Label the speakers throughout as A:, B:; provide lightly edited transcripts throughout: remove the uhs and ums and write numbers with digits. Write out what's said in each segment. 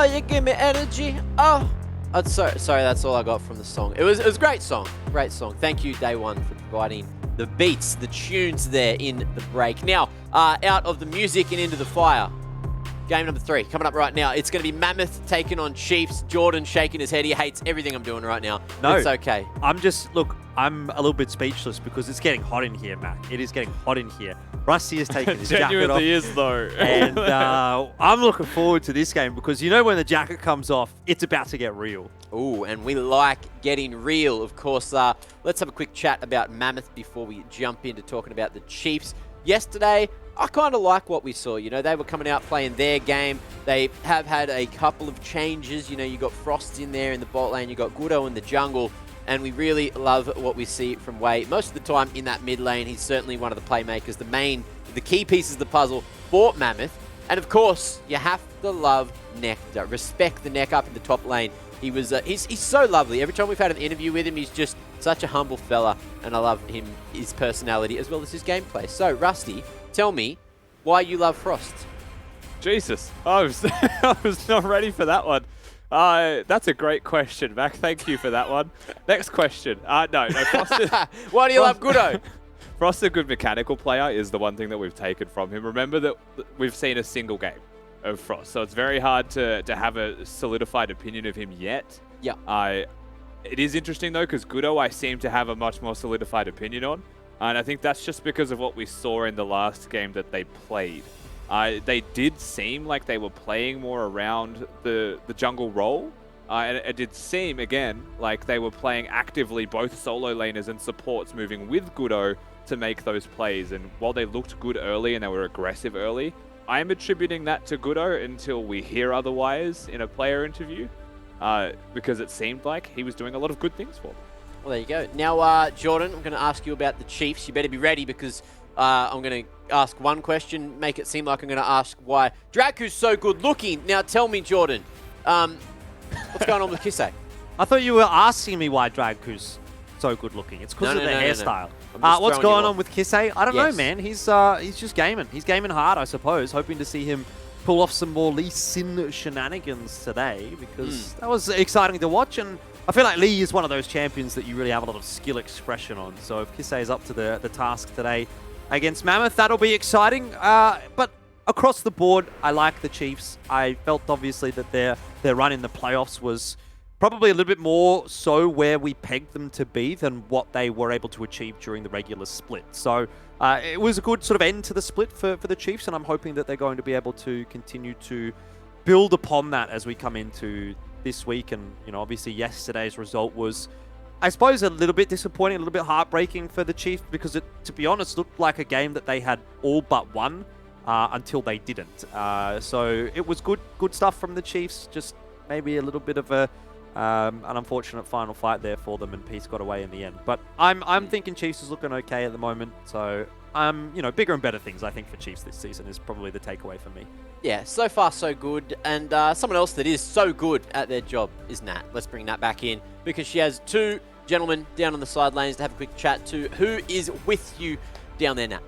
A: Oh, you give me energy. Oh. Sorry, that's all I got from the song. It was a great song. Great song. Thank you, Day One, for providing the beats, the tunes there in the break. Now, out of the music and into the fire. Game number 3 coming up right now. It's going to be Mammoth taking on Chiefs. Jordan shaking his head. He hates everything I'm doing right now.
B: No.
A: It's okay.
B: I'm a little bit speechless because it's getting hot in here, Mac. It is getting hot in here. Rusty has taken his jacket off.
C: Genuinely is, though.
B: And I'm looking forward to this game because you know when the jacket comes off, it's about to get real.
A: Ooh, and we like getting real, of course. Let's have a quick chat about Mammoth before we jump into talking about the Chiefs. Yesterday, I kind of like what we saw. You know, they were coming out playing their game. They have had a couple of changes. You know, you got Frost in there in the bot lane. You got Gudo in the jungle. And we really love what we see from Wei. Most of the time in that mid lane, he's certainly one of the playmakers, the key pieces of the puzzle for Mammoth. And of course, you have to love Nectar. Respect the neck up in the top lane. He's so lovely. Every time we've had an interview with him, he's just such a humble fella. And I love his personality as well as his gameplay. So, Rusty, tell me why you love Frost.
C: Jesus, I was not ready for that one. That's a great question, Mac. Thank you for that one. Next question. No, Frost.
A: Why do you love Gudo?
C: Frost, a good mechanical player, is the one thing that we've taken from him. Remember that we've seen a single game of Frost, so it's very hard to have a solidified opinion of him yet.
A: Yeah.
C: It is interesting, though, because Gudo I seem to have a much more solidified opinion on, and I think that's just because of what we saw in the last game that they played. They did seem like they were playing more around the jungle role. And it did seem, again, like they were playing actively both solo laners and supports moving with Gudo to make those plays. And while they looked good early and they were aggressive early, I am attributing that to Gudo until we hear otherwise in a player interview. Because it seemed like he was doing a lot of good things for them.
A: Well, there you go. Now, Jordan, I'm going to ask you about the Chiefs. You better be ready because I'm going to ask one question, make it seem like I'm going to ask why Draku's so good looking. Now, tell me, Jordan, what's going on with Kisei?
B: I thought you were asking me why Draku's so good looking. It's because of the hairstyle. What's going on with Kisei? I don't know, man. He's just gaming. He's gaming hard, I suppose, hoping to see him pull off some more Lee Sin shenanigans today because that was exciting to watch. And I feel like Lee is one of those champions that you really have a lot of skill expression on. So if Kisei is up to the task today against Mammoth, that'll be exciting. But across the board, I like the Chiefs. I felt obviously that their run in the playoffs was probably a little bit more so where we pegged them to be than what they were able to achieve during the regular split. So it was a good sort of end to the split for the Chiefs, and I'm hoping that they're going to be able to continue to build upon that as we come into this week. And, you know, obviously yesterday's result was, I suppose, a little bit disappointing, a little bit heartbreaking for the Chiefs because it, to be honest, looked like a game that they had all but won until they didn't. So it was good stuff from the Chiefs, just maybe a little bit of an unfortunate final fight there for them, and Peace got away in the end. But I'm thinking Chiefs is looking okay at the moment. So you know, bigger and better things I think for Chiefs this season is probably the takeaway for me.
A: Yeah, so far so good. And someone else that is so good at their job is Nat. Let's bring Nat back in because she has two gentlemen down on the sidelines to have a quick chat to. Who is with you down there, Nat?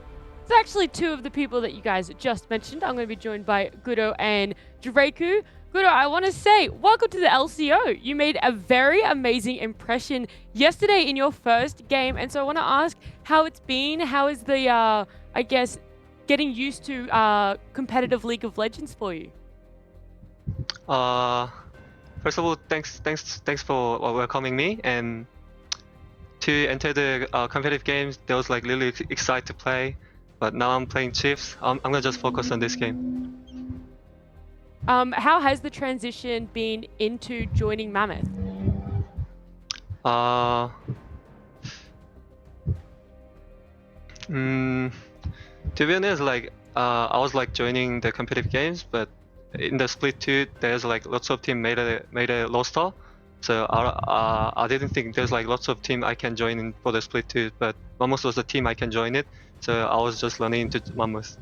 D: It's actually two of the people that you guys just mentioned. I'm going to be joined by Gudo and Draku. Gudo, I want to say, welcome to the LCO. You made a very amazing impression yesterday in your first game. And so I want to ask how it's been. How is the, I guess, getting used to competitive League of Legends for you?
E: First of all, thanks for welcoming me. And to enter the competitive games, that was like really excited to play. But now I'm playing Chiefs. I'm gonna just focus on this game.
D: How has the transition been into joining Mammoth?
E: To be honest, like I was like joining the competitive games, but in the split 2, there's like lots of team made a roster. So I didn't think there's like lots of team I can join in for the split 2, but Mammoth was the team I can join it. So I was just running into Mammoth.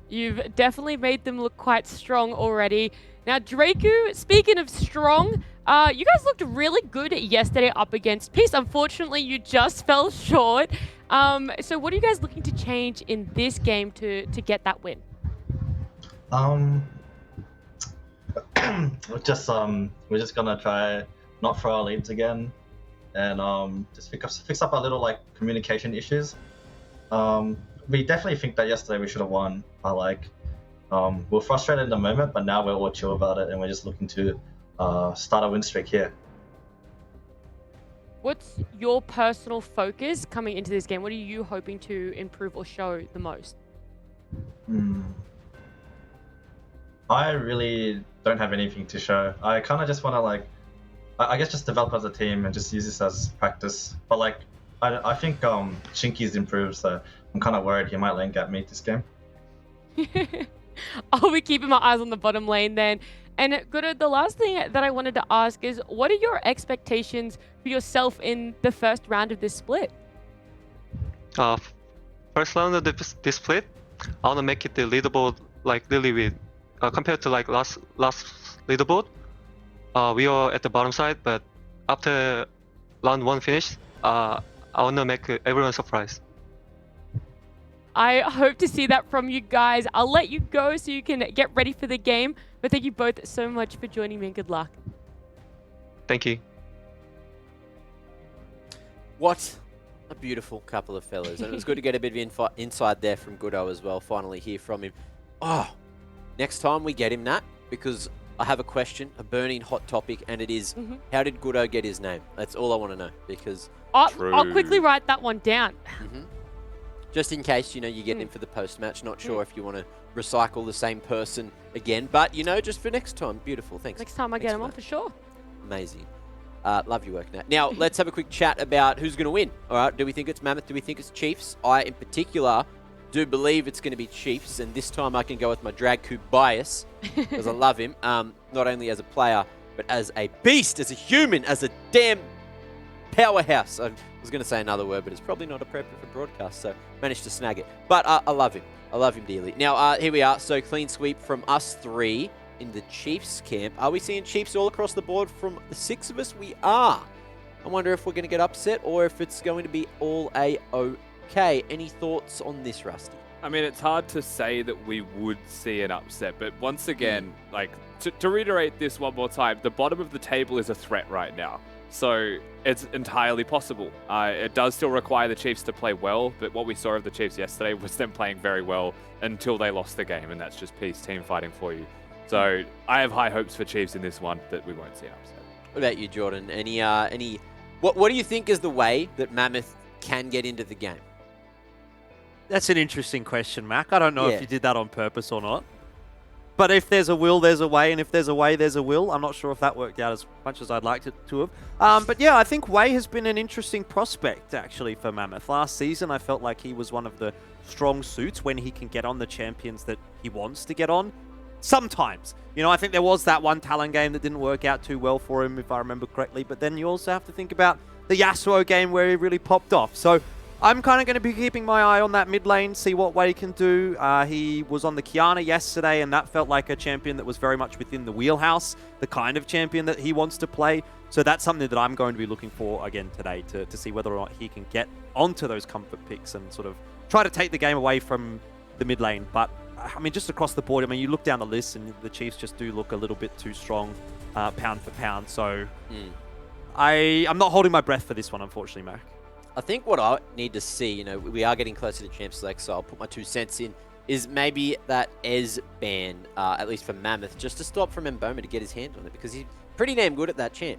D: You've definitely made them look quite strong already. Now, Draku, speaking of strong, you guys looked really good yesterday up against Peace. Unfortunately, you just fell short. So what are you guys looking to change in this game to get that win?
F: we're just gonna try not throw our leads again, and just fix up our little like communication issues. We definitely think that yesterday we should have won, but like we're frustrated in the moment, but now we're all chill about it, and we're just looking to start a win streak here.
D: What's your personal focus coming into this game? What are you hoping to improve or show the most?
F: I really don't have anything to show. I kind of just want to like, I guess just develop as a team and just use this as practice. But like, I think Shinky's improved, so I'm kind of worried he might lane gap me this game.
D: I'll be keeping my eyes on the bottom lane then. And Guru, the last thing that I wanted to ask is, what are your expectations for yourself in the first round of this split?
E: First round of this split, I want to make it the leaderboard like really with compared to like last leaderboard. We are at the bottom side, but after round 1 finished, I want to make everyone surprised.
D: I hope to see that from you guys. I'll let you go so you can get ready for the game. But thank you both so much for joining me and good luck.
E: Thank you.
A: What a beautiful couple of fellas. And it was good to get a bit of insight there from Goodo as well. Finally hear from him. Oh, next time we get him, Nat, because I have a question, a burning hot topic, and it is, how did Goodo get his name? That's all I want to know, because...
D: I'll quickly write that one down.
A: Just in case, you get him for the post-match. Not sure if you want to recycle the same person again, but, just for next time. Beautiful. Thanks.
D: Next time I get him on, for sure.
A: Amazing. Love your work, Nat. Now, let's have a quick chat about who's going to win. All right, do we think it's Mammoth? Do we think it's Chiefs? I, in particular, do believe it's going to be Chiefs, and this time I can go with my drag coup bias, because I love him, not only as a player, but as a beast, as a human, as a damn powerhouse. I was going to say another word, but it's probably not appropriate for broadcast, so managed to snag it. But I love him. I love him dearly. Now, here we are. So, clean sweep from us 3 in the Chiefs camp. Are we seeing Chiefs all across the board from the 6 of us? We are. I wonder if we're going to get upset or if it's going to be all A-OK. Any thoughts on this, Rusty?
C: I mean, it's hard to say that we would see an upset, but once again, like, to reiterate this one more time, the bottom of the table is a threat right now. So it's entirely possible. It does still require the Chiefs to play well, but what we saw of the Chiefs yesterday was them playing very well until they lost the game, and that's just peace team fighting for you. So I have high hopes for Chiefs in this one that we won't see an upset.
A: What about you, Jordan? What do you think is the way that Mammoth can get into the game?
B: That's an interesting question, Mac. I don't know if you did that on purpose or not. But if there's a will, there's a way, and if there's a way, there's a will. I'm not sure if that worked out as much as I'd like it to have. But yeah, I think Wei has been an interesting prospect, actually, for Mammoth. Last season, I felt like he was one of the strong suits when he can get on the champions that he wants to get on. Sometimes. I think there was that one Talon game that didn't work out too well for him, if I remember correctly. But then you also have to think about the Yasuo game where he really popped off. So I'm kind of going to be keeping my eye on that mid lane, see what Wei can do. He was on the Kiana yesterday, and that felt like a champion that was very much within the wheelhouse, the kind of champion that he wants to play. So that's something that I'm going to be looking for again today to see whether or not he can get onto those comfort picks and sort of try to take the game away from the mid lane. But, I mean, just across the board, I mean, you look down the list and the Chiefs just do look a little bit too strong pound for pound. So I'm not holding my breath for this one, unfortunately, Mark.
A: I think what I need to see, we are getting closer to Champs Select, so I'll put my 2 cents in, is maybe that Ez ban, at least for Mammoth, just to stop from Mboma to get his hand on it, because he's pretty damn good at that champ.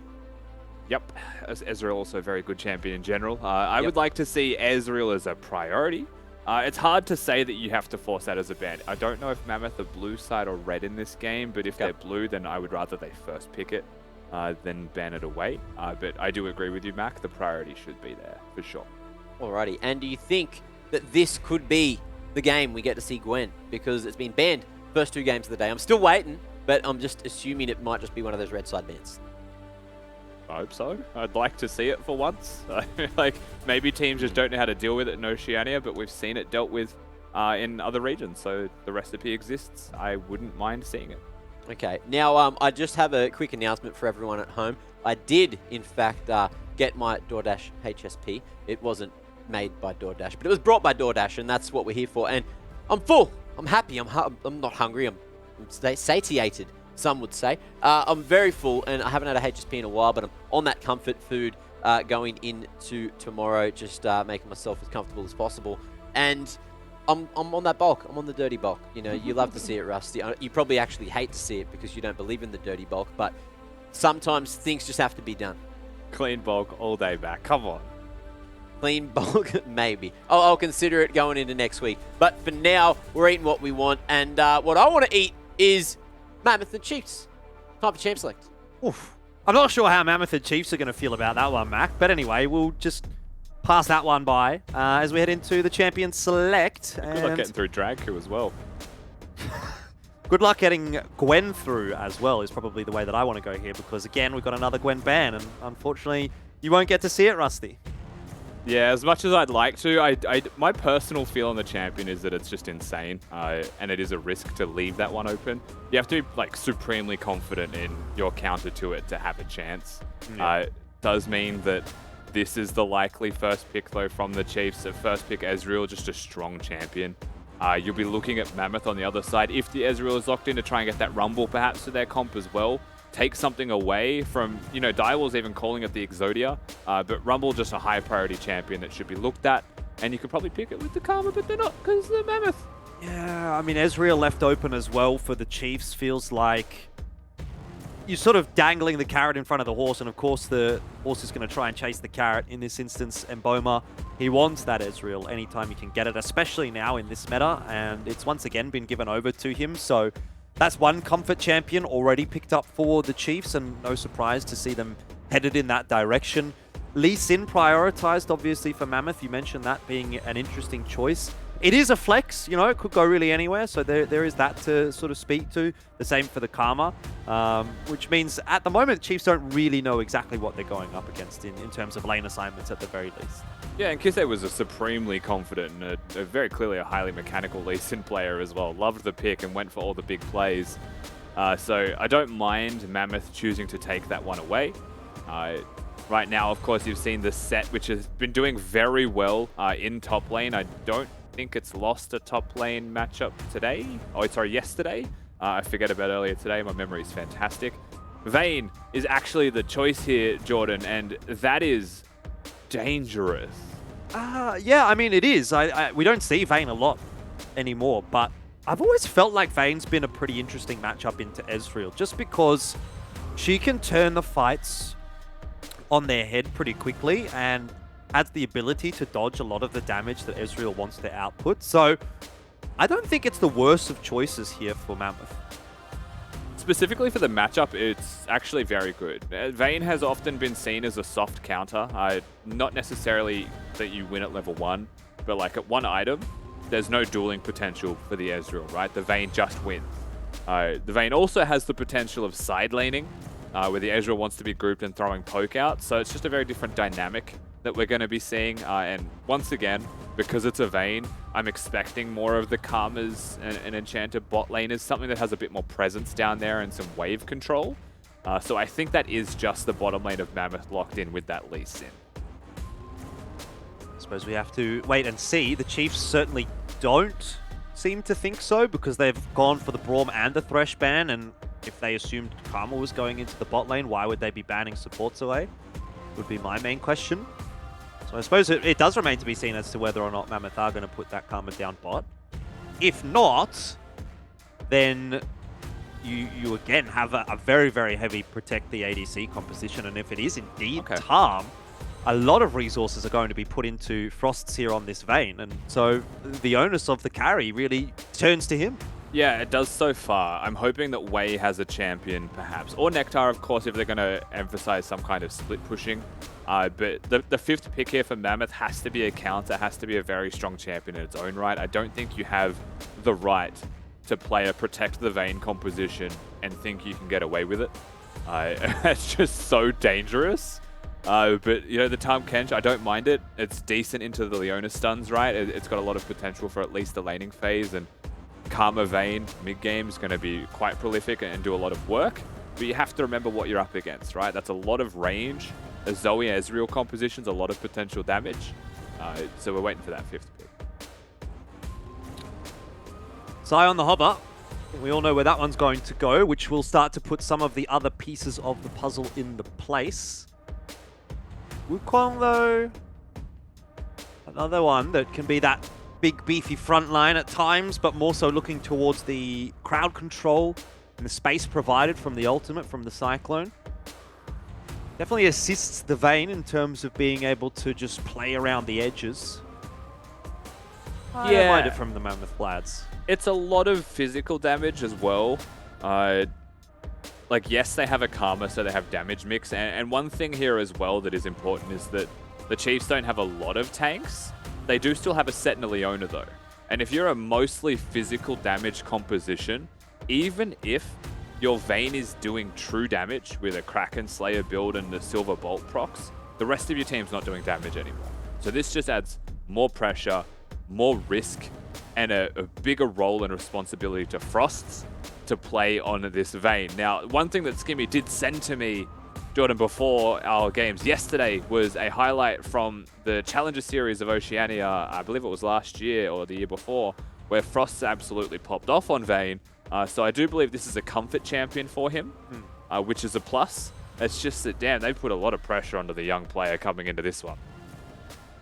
C: Yep, Ezreal also a very good champion in general. I would like to see Ezreal as a priority. It's hard to say that you have to force that as a ban. I don't know if Mammoth are blue side or red in this game, but if they're blue, then I would rather they first pick it. Then ban it away. But I do agree with you, Mac. The priority should be there, for sure.
A: Alrighty. And do you think that this could be the game we get to see Gwen? Because it's been banned first 2 games of the day. I'm still waiting, but I'm just assuming it might just be one of those red side bans.
C: I hope so. I'd like to see it for once. Like, maybe teams just don't know how to deal with it in Oceania, but we've seen it dealt with in other regions, so the recipe exists. I wouldn't mind seeing it.
A: Okay, now I just have a quick announcement for everyone at home. I did, in fact, get my DoorDash HSP. It wasn't made by DoorDash, but it was brought by DoorDash, and that's what we're here for. And I'm full. I'm happy. I'm not hungry. I'm satiated. some would say. I'm very full, and I haven't had a HSP in a while, but I'm on that comfort food going into tomorrow, just making myself as comfortable as possible. And I'm on that bulk. I'm on the dirty bulk. You know, you love to see it, Rusty. You probably actually hate to see it because you don't believe in the dirty bulk, but sometimes things just have to be done.
C: Clean bulk all day back. Come on.
A: Clean bulk, maybe. I'll consider it going into next week. But for now, we're eating what we want. And what I want to eat is Mammoth and Chiefs. Time for Champ Select.
B: Oof. I'm not sure how Mammoth and Chiefs are going to feel about that one, Mac. But anyway, we'll just pass that one by as we head into the Champion Select.
C: Good luck getting through Dragku as well.
B: Good luck getting Gwen through as well is probably the way that I want to go here, because again, we've got another Gwen ban, and unfortunately, you won't get to see it, Rusty.
C: Yeah, as much as I'd like to, my personal feel on the champion is that it's just insane, and it is a risk to leave that one open. You have to be like supremely confident in your counter to it to have a chance. It does mean that this is the likely first pick though from the Chiefs. At first pick Ezreal, just a strong champion. You'll be looking at Mammoth on the other side. If the Ezreal is locked in, to try and get that Rumble perhaps to their comp as well. Take something away from, you know, Direwall's even calling it the Exodia, but Rumble just a high priority champion that should be looked at, and you could probably pick it with the Karma, but they're not because they're Mammoth.
B: Yeah, I mean, Ezreal left open as well for the Chiefs feels like you're sort of dangling the carrot in front of the horse, and of course the horse is going to try and chase the carrot. In this instance, Mboma, he wants that Ezreal anytime he can get it, especially now in this meta, and it's once again been given over to him, so that's one comfort champion already picked up for the Chiefs, and no surprise to see them headed in that direction. Lee Sin prioritized, obviously, for Mammoth. You mentioned that being an interesting choice. It is a flex, you know, it could go really anywhere, so there is that to sort of speak to. The same for the Karma, which means at the moment, Chiefs don't really know exactly what they're going up against in terms of lane assignments at the very least.
C: Yeah, and Kisei was a supremely confident and a very clearly a highly mechanical Lee Sin player as well. Loved the pick and went for all the big plays. So I don't mind Mammoth choosing to take that one away. Right now, of course, you've seen the set, which has been doing very well in top lane. I don't think it's lost a top lane matchup today. Oh, sorry, yesterday. I forget about earlier today. My memory is fantastic. Vayne is actually the choice here, Jordan, and that is dangerous.
B: Yeah, I mean, it is. We don't see Vayne a lot anymore, but I've always felt like Vayne's been a pretty interesting matchup into Ezreal, just because she can turn the fights on their head pretty quickly and has the ability to dodge a lot of the damage that Ezreal wants to output. So I don't think it's the worst of choices here for Mammoth.
C: Specifically for the matchup, it's actually very good. Vayne has often been seen as a soft counter. Not necessarily that you win at level 1, but like at one item, there's no dueling potential for the Ezreal, right? The Vayne just wins. The Vayne also has the potential of side laning, where the Ezreal wants to be grouped and throwing poke out. So it's just a very different dynamic that we're going to be seeing. And once again, because it's a Vayne, I'm expecting more of the Karmas and Enchanter bot laners, something that has a bit more presence down there and some wave control. So I think that is just the bottom lane of Mammoth locked in with that Lee Sin.
B: I suppose we have to wait and see. The Chiefs certainly don't seem to think so, because they've gone for the Braum and the Thresh ban, and if they assumed Karma was going into the bot lane, why would they be banning supports away? Would be my main question. So I suppose it does remain to be seen as to whether or not Mammoth are going to put that Karma down bot. If not, then you again have a very, very heavy protect the ADC composition, and if it is indeed Tarm, a lot of resources are going to be put into Frosts here on this Vayne, and so the onus of the carry really turns to him.
C: Yeah, it does so far. I'm hoping that Wei has a champion, perhaps. Or Nectar, of course, if they're going to emphasize some kind of split pushing. But the fifth pick here for Mammoth has to be a counter, has to be a very strong champion in its own right. I don't think you have the right to play a protect the Vayne composition and think you can get away with it. It's just so dangerous. But, you know, the Tahm Kench, I don't mind it. It's decent into the Leona stuns, right? It's got a lot of potential for at least the laning phase, and Karma Vayne mid-game is going to be quite prolific and do a lot of work, but you have to remember what you're up against, right? That's a lot of range. A Zoe Ezreal composition's a lot of potential damage. So we're waiting for that fifth pick.
B: Sai on the hopper. We all know where that one's going to go, which will start to put some of the other pieces of the puzzle in the place. Wukong, though, another one that can be that big, beefy front line at times, but more so looking towards the crowd control and the space provided from the ultimate, from the Cyclone. Definitely assists the Vayne in terms of being able to just play around the edges. I don't mind it from the Mammoth lads.
C: It's a lot of physical damage as well. Like, yes, they have a Karma, so they have damage mix. And one thing here as well that is important is that the Chiefs don't have a lot of tanks. They do still have a Set and a Leona, though. And if you're a mostly physical damage composition, even if your Vayne is doing true damage with a Kraken Slayer build and the Silver Bolt procs, the rest of your team's not doing damage anymore. So this just adds more pressure, more risk, and a bigger role and responsibility to Frosts to play on this Vayne. Now, one thing that Skimmy did send to me, Jordan, before our games yesterday was a highlight from the Challenger Series of Oceania, I believe it was last year or the year before, where Frosts absolutely popped off on Vayne. So I do believe this is a comfort champion for him, which is a plus. It's just that, damn, they put a lot of pressure onto the young player coming into this one.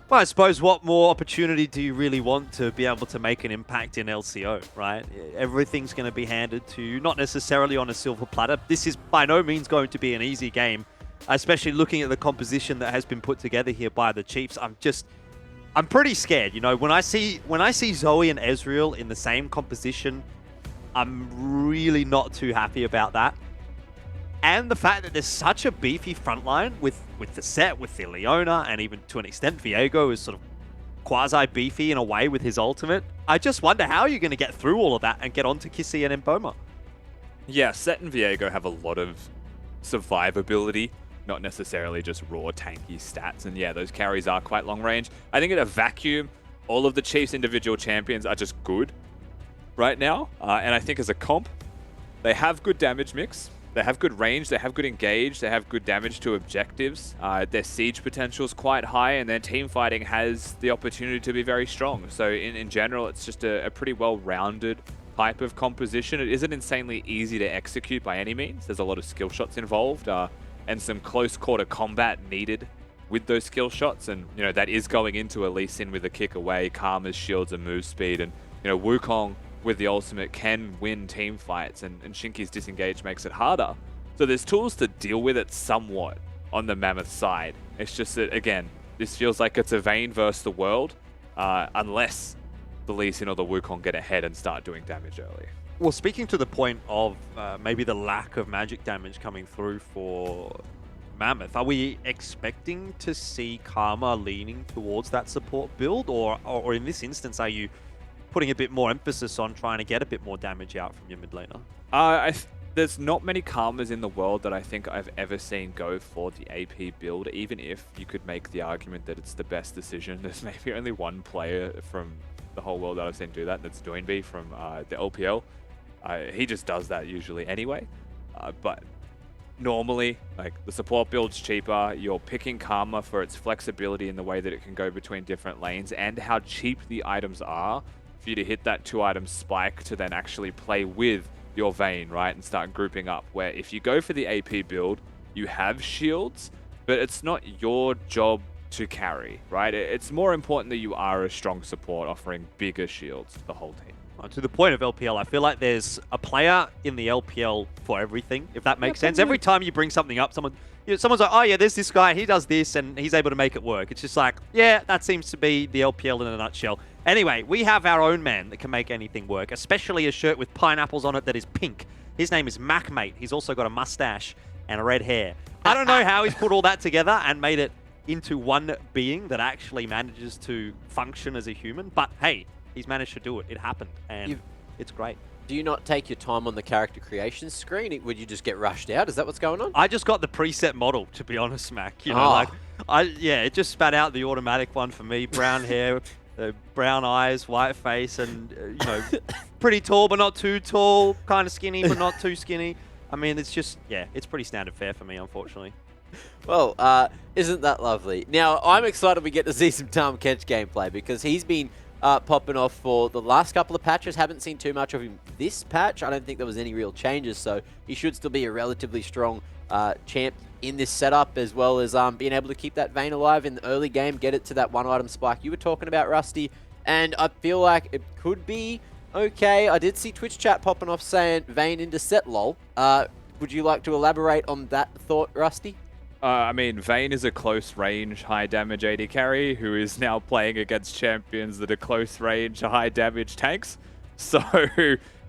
B: Well, I suppose what more opportunity do you really want to be able to make an impact in LCO, right? Everything's going to be handed to you, not necessarily on a silver platter. This is by no means going to be an easy game, especially looking at the composition that has been put together here by the Chiefs. I'm pretty scared, you know, when I see Zoe and Ezreal in the same composition, I'm really not too happy about that. And the fact that there's such a beefy front line with the Set, with the Leona, and even to an extent Viego is sort of quasi-beefy in a way with his ultimate. I just wonder how you're going to get through all of that and get onto Kissy and Mpoma.
C: Yeah, Set and Viego have a lot of survivability, not necessarily just raw tanky stats. And yeah, those carries are quite long range. I think in a vacuum, all of the Chiefs' individual champions are just good right now. And I think as a comp, they have good damage mix. They have good range, they have good engage, they have good damage to objectives. Their siege potential is quite high, and their team fighting has the opportunity to be very strong. So in general, it's just a pretty well-rounded type of composition. It isn't insanely easy to execute by any means. There's a lot of skill shots involved, and some close quarter combat needed with those skill shots. And you know that is going into a Lee Sin with a kick away, Karma's shields and move speed, and you know Wukong with the ultimate can win team fights, and Shinky's disengage makes it harder. So there's tools to deal with it somewhat on the Mammoth side. It's just that, again, this feels like it's a Vayne versus the world, unless the Lee Sin or the Wukong get ahead and start doing damage early.
B: Well, speaking to the point of maybe the lack of magic damage coming through for Mammoth, are we expecting to see Karma leaning towards that support build, or in this instance, are you putting a bit more emphasis on trying to get a bit more damage out from your mid laner?
C: There's not many Karmas in the world that I think I've ever seen go for the AP build, even if you could make the argument that it's the best decision. There's maybe only one player from the whole world that I've seen do that, and that's Doinby from the LPL. He just does that usually anyway. But normally, like, the support build's cheaper. You're picking Karma for its flexibility in the way that it can go between different lanes and how cheap the items are for you to hit that 2-item spike to then actually play with your Vayne, right, and start grouping up. Where if you go for the AP build, you have shields, but it's not your job to carry, right? It's more important that you are a strong support offering bigger shields to the whole team.
B: To the point of LPL, I feel like there's a player in the LPL for everything, if that makes sense. Every time you bring something up, someone's like, oh yeah, there's this guy, he does this, and he's able to make it work. It's just like, yeah, that seems to be the LPL in a nutshell. Anyway, we have our own man that can make anything work, especially a shirt with pineapples on it that is pink. His name is MacMate. He's also got a mustache and a red hair. I don't know how he's put all that together and made it into one being that actually manages to function as a human, but hey, he's managed to do it. It happened, and it's great.
A: Do you not take your time on the character creation screen? Would you just get rushed out? Is that what's going on?
B: I just got the preset model, to be honest, Mac. You know, it just spat out the automatic one for me. Brown hair, brown eyes, white face, and you know, pretty tall but not too tall, kind of skinny but not too skinny. I mean, it's just, yeah, it's pretty standard fare for me, unfortunately.
A: Well, isn't that lovely? Now, I'm excited we get to see some Tom Kench gameplay because he's been popping off for the last couple of patches. Haven't seen too much of him this patch. I don't think there was any real changes, so he should still be a relatively strong champ in this setup, as well as being able to keep that Vayne alive in the early game, get it to that one-item spike you were talking about, Rusty. And I feel like it could be okay. I did see Twitch chat popping off saying Vayne into set lol. Would you like to elaborate on that thought, Rusty?
C: I mean, Vayne is a close range, high damage AD carry who is now playing against champions that are close range, high damage tanks. So,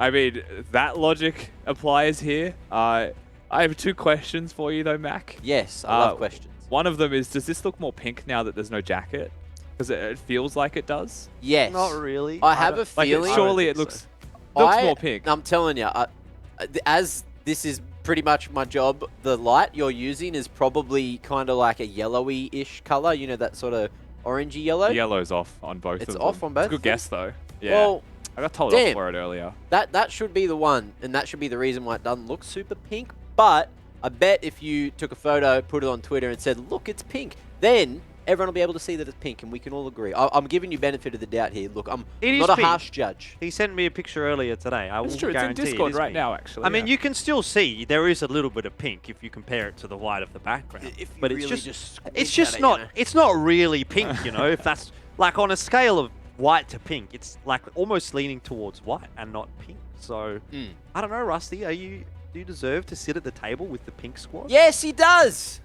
C: I mean, that logic applies here. I have 2 questions for you though, Mac.
A: Yes, I love questions.
C: One of them is, does this look more pink now that there's no jacket? Because it feels like it does.
A: Yes.
B: Not really.
A: I have a feeling.
C: Surely it looks more pink.
A: I'm telling you, as this is pretty much my job, the light you're using is probably kind of like a yellowy-ish color. You know, that sort of orangey yellow.
C: The yellow's off on both of them.
A: It's off on both.
C: It's a good guess though. Yeah.
A: Well,
C: I got told
A: damn.
C: off for it earlier.
A: That should be the one, and that should be the reason why it doesn't look super pink. But I bet if you took a photo, put it on Twitter, and said, "Look, it's pink," then everyone will be able to see that it's pink, and we can all agree. I'm giving you benefit of the doubt here. Look, I'm not a harsh judge.
B: He sent me a picture earlier today. I will
C: It's true. It's in
B: guarantee
C: Discord right
B: pink.
C: now, actually.
B: I mean, you can still see there is a little bit of pink if you compare it to the white of the background. But it's
A: really
B: just
A: squint
B: it's
A: at
B: just
A: it,
B: not
A: you know?
B: it's not really pink, you know. If that's like on a scale of white to pink, it's like almost leaning towards white and not pink. So I don't know, Rusty. Do you deserve to sit at the table with the pink squad?
A: Yes, he does.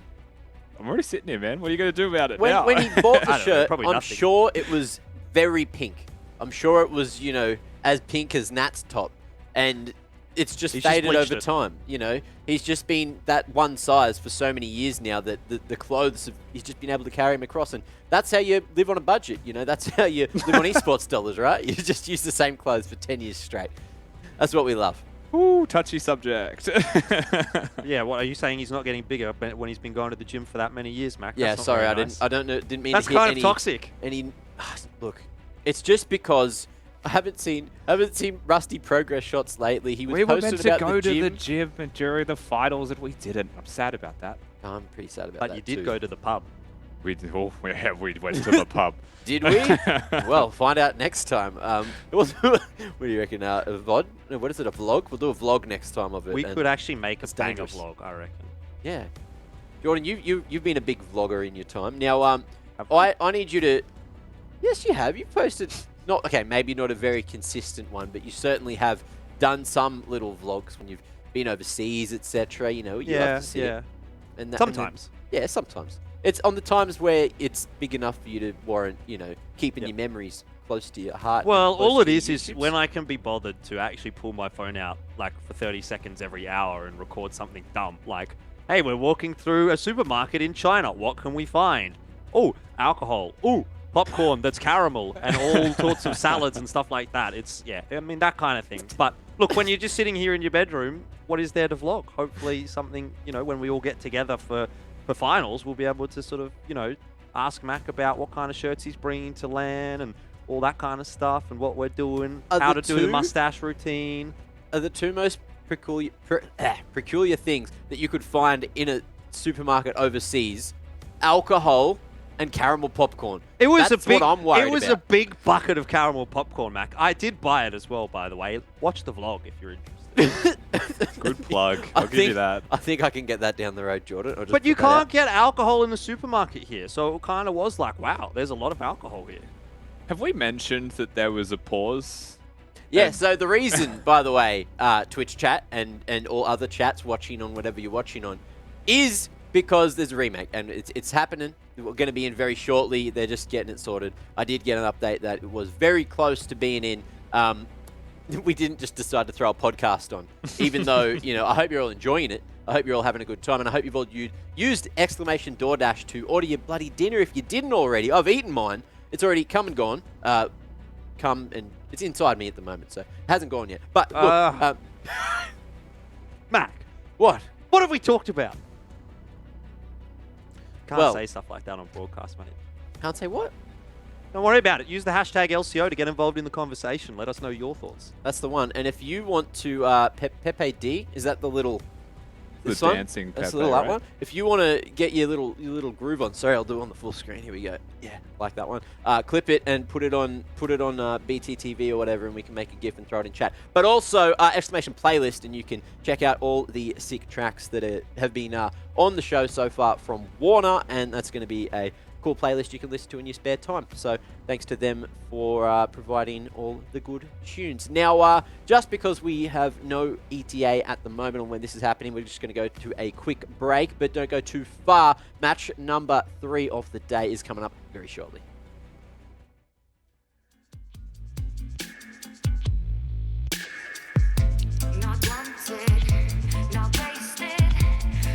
C: I'm already sitting here, man. What are you going to do about it
A: When
C: now?
A: he bought the
B: I don't know,
A: shirt,
B: probably
A: I'm
B: nothing.
A: sure it was very pink. I'm sure it was, you know, as pink as Nat's top. And it's just
B: He's just
A: faded
B: bleached
A: over
B: it.
A: time, you know. He's just been that one size for so many years now that the clothes, he's just been able to carry him across. And that's how you live on a budget, you know. That's how you live on esports dollars, right? You just use the same clothes for 10 years straight. That's what we love.
C: Ooh, touchy subject.
B: Yeah, what are you saying? He's not getting bigger when he's been going to the gym for that many years, Mac?
A: Yeah,
B: That's not
A: sorry,
B: very nice.
A: I don't know, didn't mean
B: That's
A: to hit
B: kind
A: any,
B: of toxic.
A: look, it's just because I haven't seen Rusty progress shots lately. He was
C: we were
A: posted
C: meant to
A: about
C: go
A: the
C: to
A: gym.
C: the gym during the finals and we didn't. I'm sad about that.
A: I'm pretty sad about
B: But
A: that
B: you did
A: too.
B: go to the pub.
C: We did. Oh, yeah, we went to the pub.
A: Did we? Well, find out next time. What do you reckon? A VOD? No, what is it? A vlog? We'll do a vlog next time of it.
B: We
A: and
B: could actually make a
A: it's
B: banger
A: dangerous.
B: vlog, I reckon.
A: Yeah. Jordan, you've been a big vlogger in your time. Now, I need you to. Yes, you have. You've posted. Not okay. Maybe not a very consistent one, but you certainly have done some little vlogs when you've been overseas, etc. You know, you love to see it. And
B: Sometimes.
A: Yeah, sometimes. It's on the times where it's big enough for you to warrant, you know, keeping your memories close to your heart.
B: Well,
A: close
B: all
A: to
B: it
A: your
B: is
A: YouTubes.
B: when I can be bothered to actually pull my phone out like for 30 seconds every hour and record something dumb. Like, hey, we're walking through a supermarket in China. What can we find? Oh, alcohol. Oh, popcorn that's caramel and all sorts of salads and stuff like that. It's, yeah, I mean, that kind of thing. But look, when you're just sitting here in your bedroom, what is there to vlog? Hopefully something, you know, when we all get together for finals, we'll be able to sort of, you know, ask Mac about what kind of shirts he's bringing to LAN and all that kind of stuff and what we're doing, how to do the mustache routine.
A: Are the two most peculiar things that you could find in a supermarket overseas: alcohol and caramel popcorn.
B: It was
A: That's
B: a big,
A: what I'm worried
B: it was
A: about.
B: a big bucket of caramel popcorn, Mac. I did buy it as well, by the way. Watch the vlog if you're interested.
C: Good plug. I'll give you that.
A: I think I can get that down the road, Jordan. I'll just
B: But you
A: put that out.
B: can't get alcohol in the supermarket here, so it kind of was like, wow, there's a lot of alcohol here.
C: Have we mentioned that there was a pause?
A: Yeah, so the reason, by the way, Twitch chat and all other chats watching on whatever you're watching on, is because there's a remake, and it's happening. We're going to be in very shortly. They're just getting it sorted. I did get an update that it was very close to being in. We didn't just decide to throw a podcast on, even though, you know, I hope you're all enjoying it. I hope you're all having a good time, and I hope you've all used !DoorDash to order your bloody dinner if you didn't already. I've eaten mine. It's already come and gone. It's inside me at the moment, so it hasn't gone yet. But look,
B: Mac,
A: what?
B: what have we talked about? Can't
A: Well-
B: say stuff like that on broadcast, mate.
A: Can't say what?
B: Don't worry about it. Use the hashtag LCO to get involved in the conversation. Let us know your thoughts.
A: That's the one. And if you want to Pepe D, is that the little
C: The
A: This one?
C: dancing
A: That's
C: Pepe,
A: a little that
C: right?
A: one. If you want to get your little groove on, sorry, I'll do it on the full screen. Here we go. Yeah, like that one. Clip it and put it on BTTV or whatever, and we can make a GIF and throw it in chat. But also exclamation playlist, and you can check out all the sick tracks that have been on the show so far from Warner, and that's going to be a cool playlist you can listen to in your spare time. So thanks to them for providing all the good tunes. Now, just because we have no ETA at the moment on when this is happening, we're just going to go to a quick break, but don't go too far. Match number 3 of the day is coming up very shortly.
G: Not wanted, not wasted.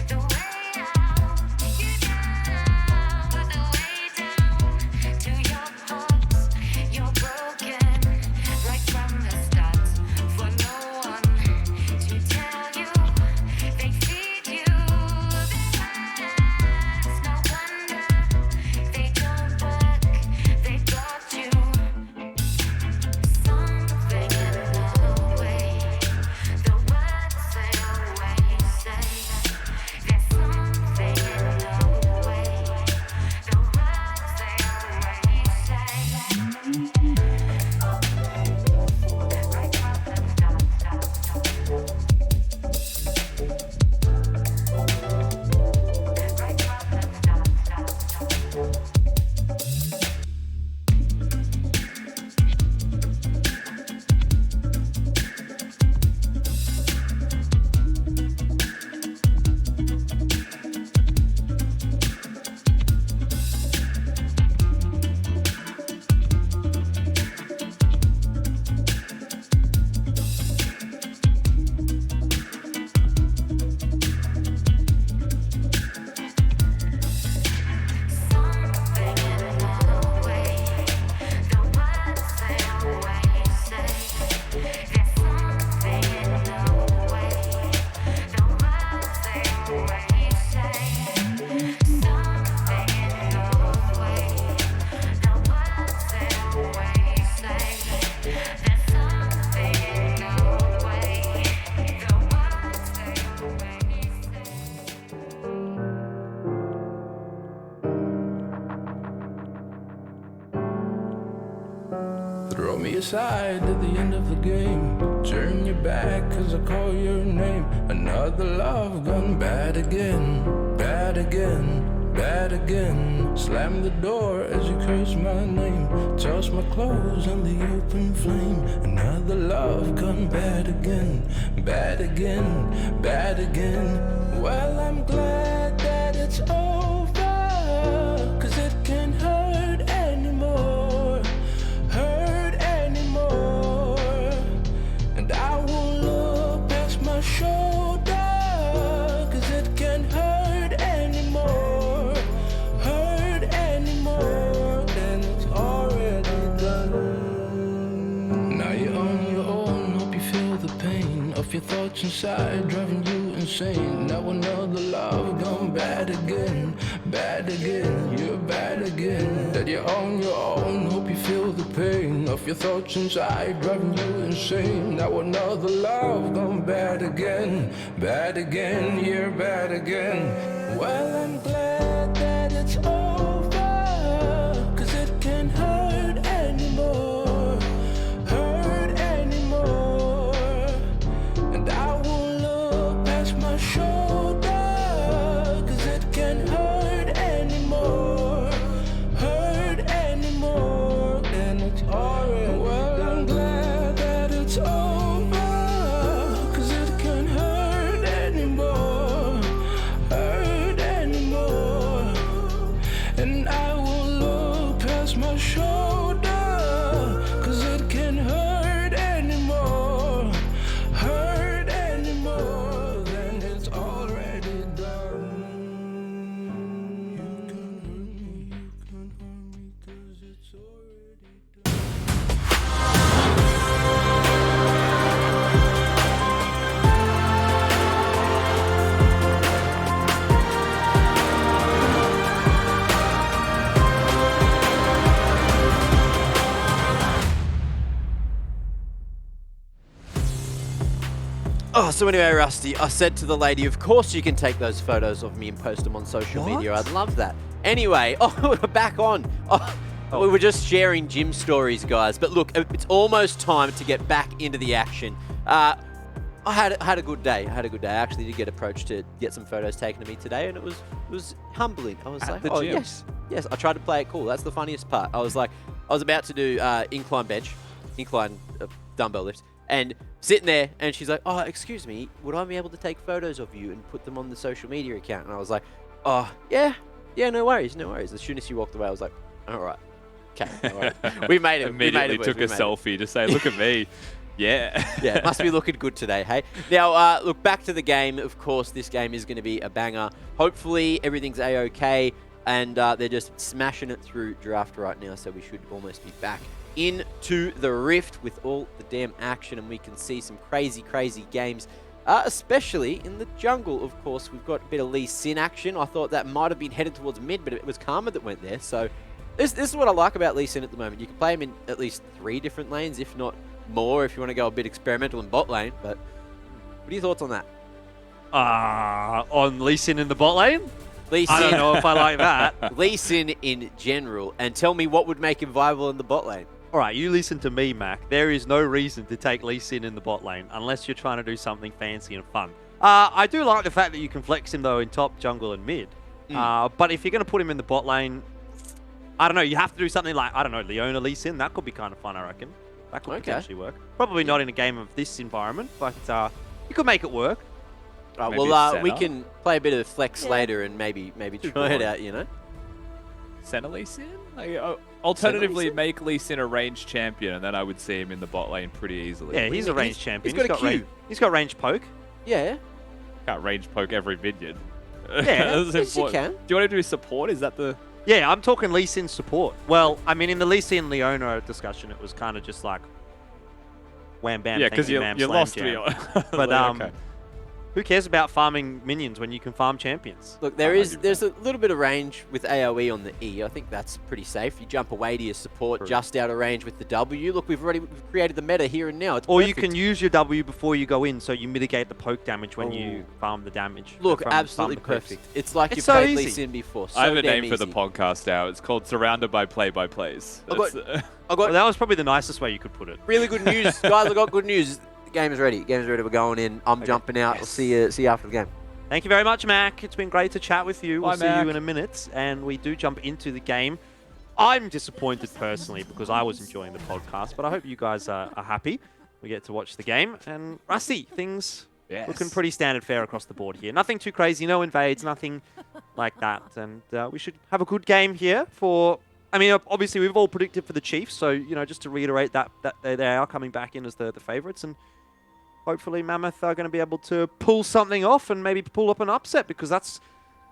G: The way out, you down, but the way down to your heart. You're broken right from the start. For no one to tell you, they feed you the lies. No wonder they don't work. They got you. Something in the way. The words they always say. There's something in the way. The words they always say. Right from the start. Right from the start. Something in the way. The words they always say. There's something in the way. The words they always say. Something in the way. The words they always say. There's something in the way. The words they always say.
H: Throw me aside at the end of the game. Turn your back cause I call your name. Another love gone bad again. Bad again, bad again. Slam the door as you curse my name. Toss my clothes on the open flame. Another love gone bad again. Bad again, bad again. Well, I'm glad that it's over, cause it can't hurt anymore. Hurt anymore. And I won't look past my shoulder, cause it can't hurt anymore. Hurt anymore. Then it's already done. Now you're on your own, hope you feel the pain of your thoughts inside, driving you insane. Now another love gone bad again. Bad again, you're bad again. That you're on your own, hope you feel the pain of your thoughts inside, driving you insane. Now another love gone bad again. Bad again, you're bad again. Well, I'm glad that it's over, cause it can't hurt anymore. Hurt anymore. And I won't look past my shoulder, cause it can't hurt anymore. Hurt anymore. And it's already well, I'm glad that it's over, cause it can't hurt anymore. Hurt anymore. And I won't look past my shoulder, cause it can't hurt anymore. Hurt anymore. Then it's already done. You can hurt me, cause it's already done.
A: So anyway, Rusty, I said to the lady, of course you can take those photos of me and post them on social media. I'd love that. Anyway, we're back on. We were just sharing gym stories, guys. But look, it's almost time to get back into the action. I had a good day. I actually did get approached to get some photos taken of me today, and it was humbling. I was like,
C: the
A: oh,
C: gym?
A: yes. I tried to play it cool. That's the funniest part. I was about to do incline dumbbell lifts, and sitting there, and she's like, oh, excuse me, would I be able to take photos of you and put them on the social media account? And I was like, oh, yeah, no worries. As soon as she walked away, I was like, all right. Okay, all right. We made it.
C: Immediately took a selfie to say, look at me. Yeah.
A: Yeah, must be looking good today, hey? Now, look, back to the game. Of course, this game is going to be a banger. Hopefully, everything's A-OK, and they're just smashing it through draft right now, so we should almost be back into the Rift with all the damn action, and we can see some crazy games, especially in the jungle, of course. We've got a bit of Lee Sin action. I thought that might have been headed towards mid, but it was Karma that went there, so this is what I like about Lee Sin at the moment. You can play him in at least 3 different lanes, if not more, if you want to go a bit experimental in bot lane. But what are your thoughts on that?
B: On Lee Sin in the bot lane?
A: Lee Sin,
B: I don't know if I like that.
A: Lee Sin in general, and tell me what would make him viable in the bot lane.
B: All right, you listen to me, Mac. There is no reason to take Lee Sin in the bot lane unless you're trying to do something fancy and fun. I do like the fact that you can flex him, though, in top, jungle, and mid. But if you're going to put him in the bot lane, I don't know, you have to do something like, I don't know, Leona Lee Sin. That could be kind of fun, I reckon. That could potentially work. Probably not in a game of this environment, but you could make it work.
A: Well, we can play a bit of flex later and maybe try it out, you know?
C: Center Lee Sin? Like, alternatively, make Lee Sin a ranged champion, and then I would see him in the bot lane pretty easily.
B: Yeah, he's a ranged champion.
A: He's got a Q.
B: He's got range poke.
A: Yeah.
C: Can't range poke every minion.
A: Yeah, yes, you can.
C: Do you want to do support? Is that the...
B: Yeah, I'm talking Lee Sin support. Well, I mean, in the Lee Sin Leona discussion, it was kind of just like wham bam.
C: Yeah, because you lost me.
B: But okay. Who cares about farming minions when you can farm champions?
A: Look, there's a little bit of range with AoE on the E. I think that's pretty safe. You jump away to your support, just out of range with the W. Look, we've created the meta here and now. It's
B: or
A: perfect.
B: You can use your W before you go in, so you mitigate the poke damage when you farm the damage.
A: Look, absolutely perfect. It's like you've
B: so
A: played
B: easy.
A: Lee Sin before. So
C: I have a name
A: easy.
C: for the podcast now. It's called Surrounded by Play-by-Plays.
B: Well, that was probably the nicest way you could put it.
A: Really good news, guys. I got good news. The game is ready. We're going in. I'm jumping out. I'll see you after the game.
B: Thank you very much, Mac. It's been great to chat with you.
C: Bye,
B: We'll see
C: Mac.
B: you in a minute, and we do jump into the game. I'm disappointed personally because I was enjoying the podcast, but I hope you guys are happy. We get to watch the game, and Rusty, things looking pretty standard fare across the board here. Nothing too crazy, no invades, nothing like that, and we should have a good game here for. I mean, obviously we've all predicted for the Chiefs, so just to reiterate that they are coming back in as the favourites, and hopefully Mammoth are going to be able to pull something off and maybe pull up an upset, because that's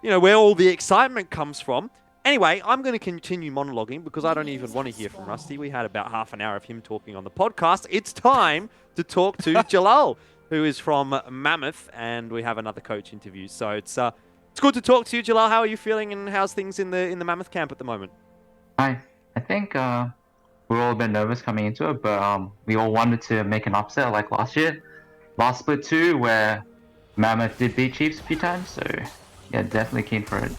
B: where all the excitement comes from. Anyway, I'm going to continue monologuing because I don't even want to hear from Rusty. We had about half an hour of him talking on the podcast. It's time to talk to Jalal, who is from Mammoth, and we have another coach interview. So it's good to talk to you, Jalal. How are you feeling, and how's things in the Mammoth camp at the moment?
I: Hi. I think we're all a bit nervous coming into it, but we all wanted to make an upset like last year. Last split 2, where Mammoth did beat Chiefs a few times, so yeah, definitely keen for it.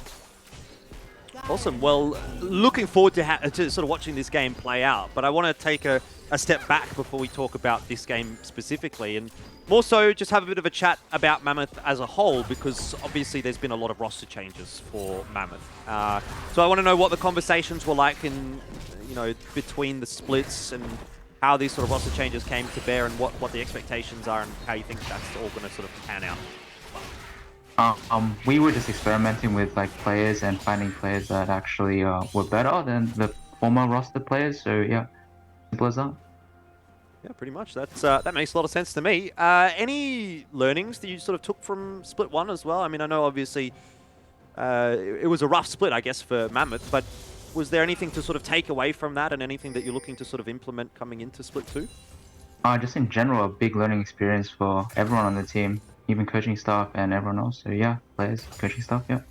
B: Awesome. Well, looking forward to sort of watching this game play out, but I want to take a step back before we talk about this game specifically, and more so just have a bit of a chat about Mammoth as a whole, because obviously there's been a lot of roster changes for Mammoth. So I want to know what the conversations were like in, between the splits, and how these sort of roster changes came to bear, and what the expectations are, and how you think that's all going to sort of pan out.
I: We were just experimenting with players and finding players that actually were better than the former roster players. So yeah, simple as that.
B: Yeah, pretty much. That makes a lot of sense to me. Any learnings that you sort of took from Split 1 as well? I mean, I know obviously it was a rough split, I guess, for Mammoth, but was there anything to sort of take away from that, and anything that you're looking to sort of implement coming into Split 2?
I: Just in general, a big learning experience for everyone on the team, even coaching staff and everyone else. So yeah, players, coaching staff, yeah.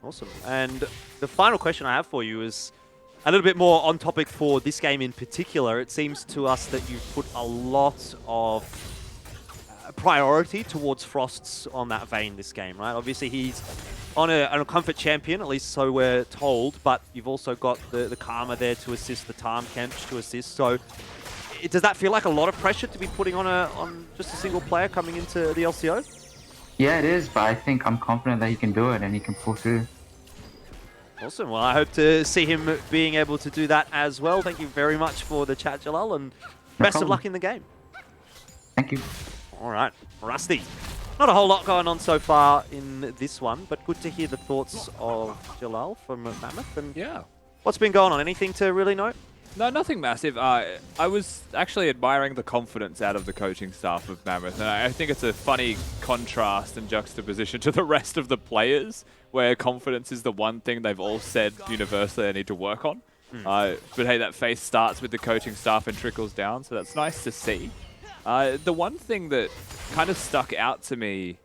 B: Awesome. And the final question I have for you is a little bit more on topic for this game in particular. It seems to us that you've put a lot of priority towards Frost's on that vein this game, right? Obviously, he's on a comfort champion, at least so we're told, but you've also got the Karma there to assist, the Tarm Kench to assist. So does that feel like a lot of pressure to be putting on just a single player coming into the LCO?
I: Yeah, it is, but I think I'm confident that he can do it and he can pull through.
B: Awesome. Well, I hope to see him being able to do that as well. Thank you very much for the chat, Jalal, and best of luck in the game.
I: Thank you.
B: All right, Rusty. Not a whole lot going on so far in this one, but good to hear the thoughts of Jalal from Mammoth. And
C: yeah,
B: what's been going on? Anything to really note?
C: No, nothing massive. I was actually admiring the confidence out of the coaching staff of Mammoth, and I think it's a funny contrast and juxtaposition to the rest of the players, where confidence is the one thing they've all said universally they need to work on. But hey, that faith starts with the coaching staff and trickles down, so that's nice to see. The one thing that kind of stuck out to me,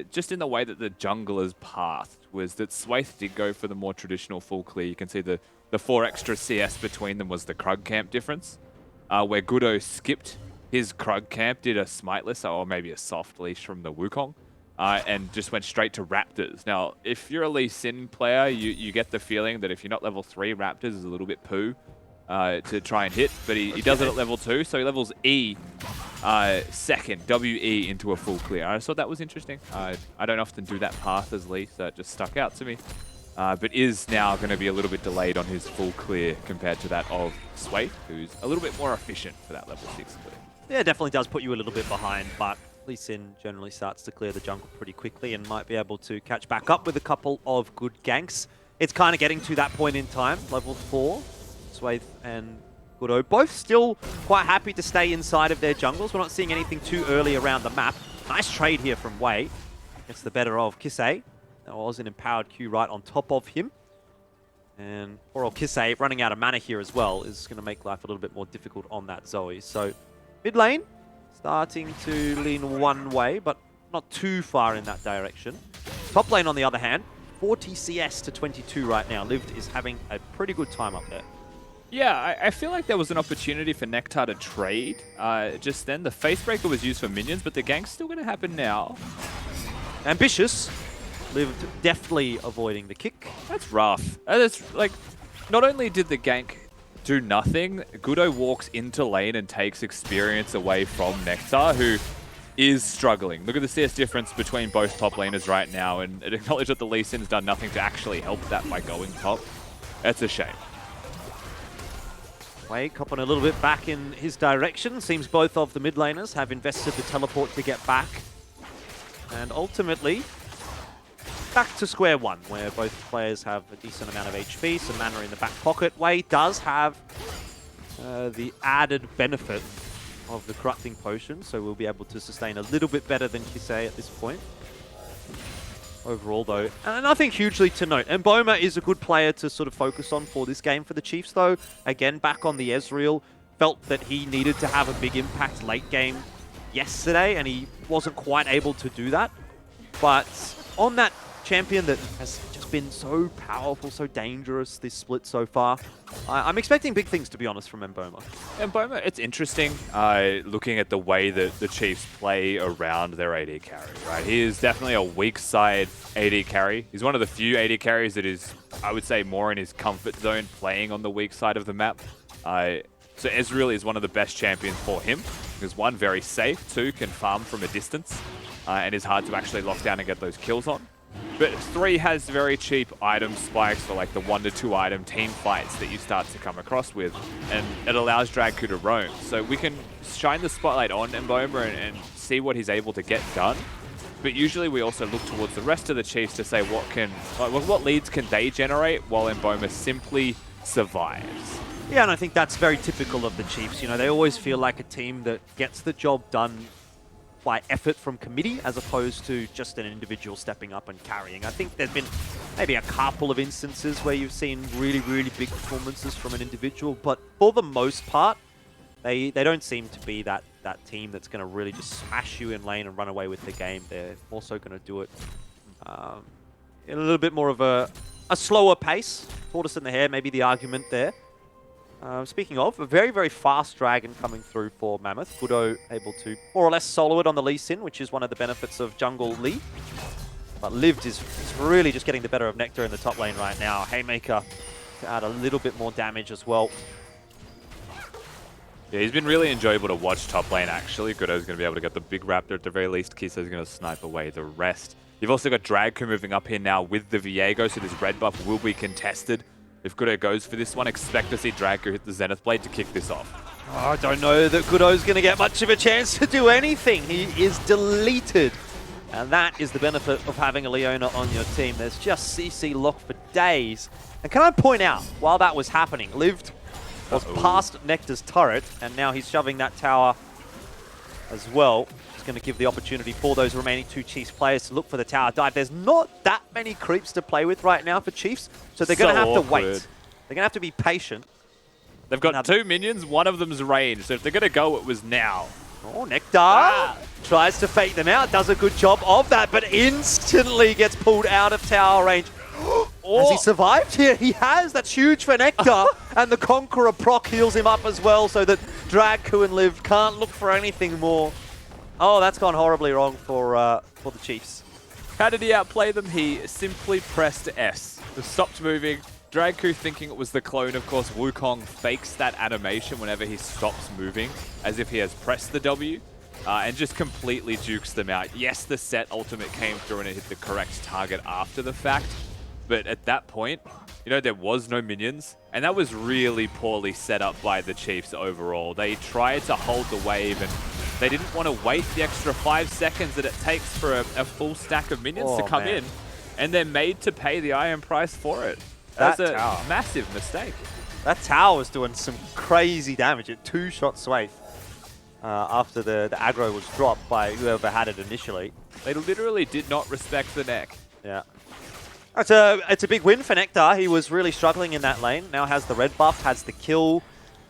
C: just in the way that the junglers pathed, was that Swaith did go for the more traditional full clear. You can see the 4 extra CS between them was the Krug camp difference, where Gudo skipped his Krug camp, did a smiteless or maybe a soft leash from the Wukong, and just went straight to Raptors. Now, if you're a Lee Sin player, you get the feeling that if you're not level 3, Raptors is a little bit poo to try and hit, but he does it at level 2, so he levels E second, WE into a full clear. I just thought that was interesting. I don't often do that path as Lee, so it just stuck out to me. But is now going to be a little bit delayed on his full clear compared to that of Swaith, who's a little bit more efficient for that level 6 clear.
B: Yeah, it definitely does put you a little bit behind, but Lee Sin generally starts to clear the jungle pretty quickly and might be able to catch back up with a couple of good ganks. It's kind of getting to that point in time, level 4. Swaith and Gudo both still quite happy to stay inside of their jungles. We're not seeing anything too early around the map. Nice trade here from Wei. Gets the better of Kisei. There was an empowered Q right on top of him. And poor old Kisei running out of mana here as well is going to make life a little bit more difficult on that Zoe. So mid lane starting to lean one way, but not too far in that direction. Top lane on the other hand, 40 CS to 22 right now. Lived is having a pretty good time up there.
C: Yeah, I feel like there was an opportunity for Nectar to trade just then. The Facebreaker was used for minions, but the gank's still going to happen now.
B: Ambitious. Lived deftly avoiding the kick.
C: That's rough. That's like, not only did the gank do nothing, Gudo walks into lane and takes experience away from Nectar, who is struggling. Look at the CS difference between both top laners right now, and acknowledge that the Lee Sin's done nothing to actually help that by going top. That's a shame.
B: Wei copping a little bit back in his direction. Seems both of the mid laners have invested the teleport to get back. And ultimately, back to square one, where both players have a decent amount of HP, some mana in the back pocket. Wei does have the added benefit of the corrupting potion, so we'll be able to sustain a little bit better than Kisei at this point. Overall, though, nothing hugely to note. And Boma is a good player to sort of focus on for this game for the Chiefs, though. Again, back on the Ezreal, felt that he needed to have a big impact late game yesterday, and he wasn't quite able to do that. But on that champion that has just been so powerful, so dangerous this split so far, I'm expecting big things, to be honest, from Mboma.
C: Mboma, it's interesting looking at the way that the Chiefs play around their AD carry, right? He is definitely a weak side AD carry. He's one of the few AD carries that is, I would say, more in his comfort zone playing on the weak side of the map. So Ezreal is one of the best champions for him, because one, very safe, two, can farm from a distance, and is hard to actually lock down and get those kills on. But 3 has very cheap item spikes for like the 1 to 2 item team fights that you start to come across with, and it allows Dragku to roam. So we can shine the spotlight on Mboma and see what he's able to get done. But usually we also look towards the rest of the Chiefs to say what leads can they generate while Mboma simply survives.
B: Yeah, and I think that's very typical of the Chiefs. You know, they always feel like a team that gets the job done by effort from committee as opposed to just an individual stepping up and carrying. I think there's been maybe a couple of instances where you've seen really, really big performances from an individual, but for the most part, they don't seem to be that team that's going to really just smash you in lane and run away with the game. They're also going to do it in a little bit more of a slower pace. Tortoise in the hair, maybe the argument there. Speaking of, a very, very fast dragon coming through for Mammoth. Gudo able to more or less solo it on the Lee Sin, which is one of the benefits of Jungle Lee. But Lived is really just getting the better of Nectar in the top lane right now. Haymaker to add a little bit more damage as well.
C: Yeah, he's been really enjoyable to watch top lane, actually. Gudo's going to be able to get the big Raptor at the very least. Kiso's going to snipe away the rest. You've also got Dragku moving up here now with the Viego, so this red buff will be contested. If Gudo goes for this one, expect to see Dragku hit the Zenith Blade to kick this off.
B: Oh, I don't know that Gudo's going to get much of a chance to do anything. He is deleted. And that is the benefit of having a Leona on your team. There's just CC locked for days. And can I point out, while that was happening, Lived was past Nectar's turret, and now he's shoving that tower as well. It's going to give the opportunity for those remaining two Chiefs players to look for the tower dive. There's not that many creeps to play with right now for Chiefs, so they're going to have to wait. They're going to have to be patient.
C: They've got two minions, one of them's range, so if they're going to go, it was now.
B: Oh, Nectar tries to fake them out, does a good job of that, but instantly gets pulled out of tower range. Has he survived here? He has. That's huge for Nectar. And the Conqueror proc heals him up as well so that Dragku and Liv can't look for anything more. Oh, that's gone horribly wrong for the Chiefs.
C: How did he outplay them? He simply pressed S. Just stopped moving. Dragku, thinking it was the clone, of course, Wukong fakes that animation whenever he stops moving, as if he has pressed the W, and just completely jukes them out. Yes, the set ultimate came through and it hit the correct target after the fact, but at that point, you know, there was no minions, and that was really poorly set up by the Chiefs overall. They tried to hold the wave, and they didn't want to wait the extra 5 seconds that it takes for a full stack of minions to come in, and they're made to pay the iron price for it. That's a massive mistake.
B: That tower was doing some crazy damage. It two-shot Swathe after the aggro was dropped by whoever had it initially.
C: They literally did not respect the neck.
B: Yeah. It's a big win for Nectar. He was really struggling in that lane. Now has the red buff, has the kill,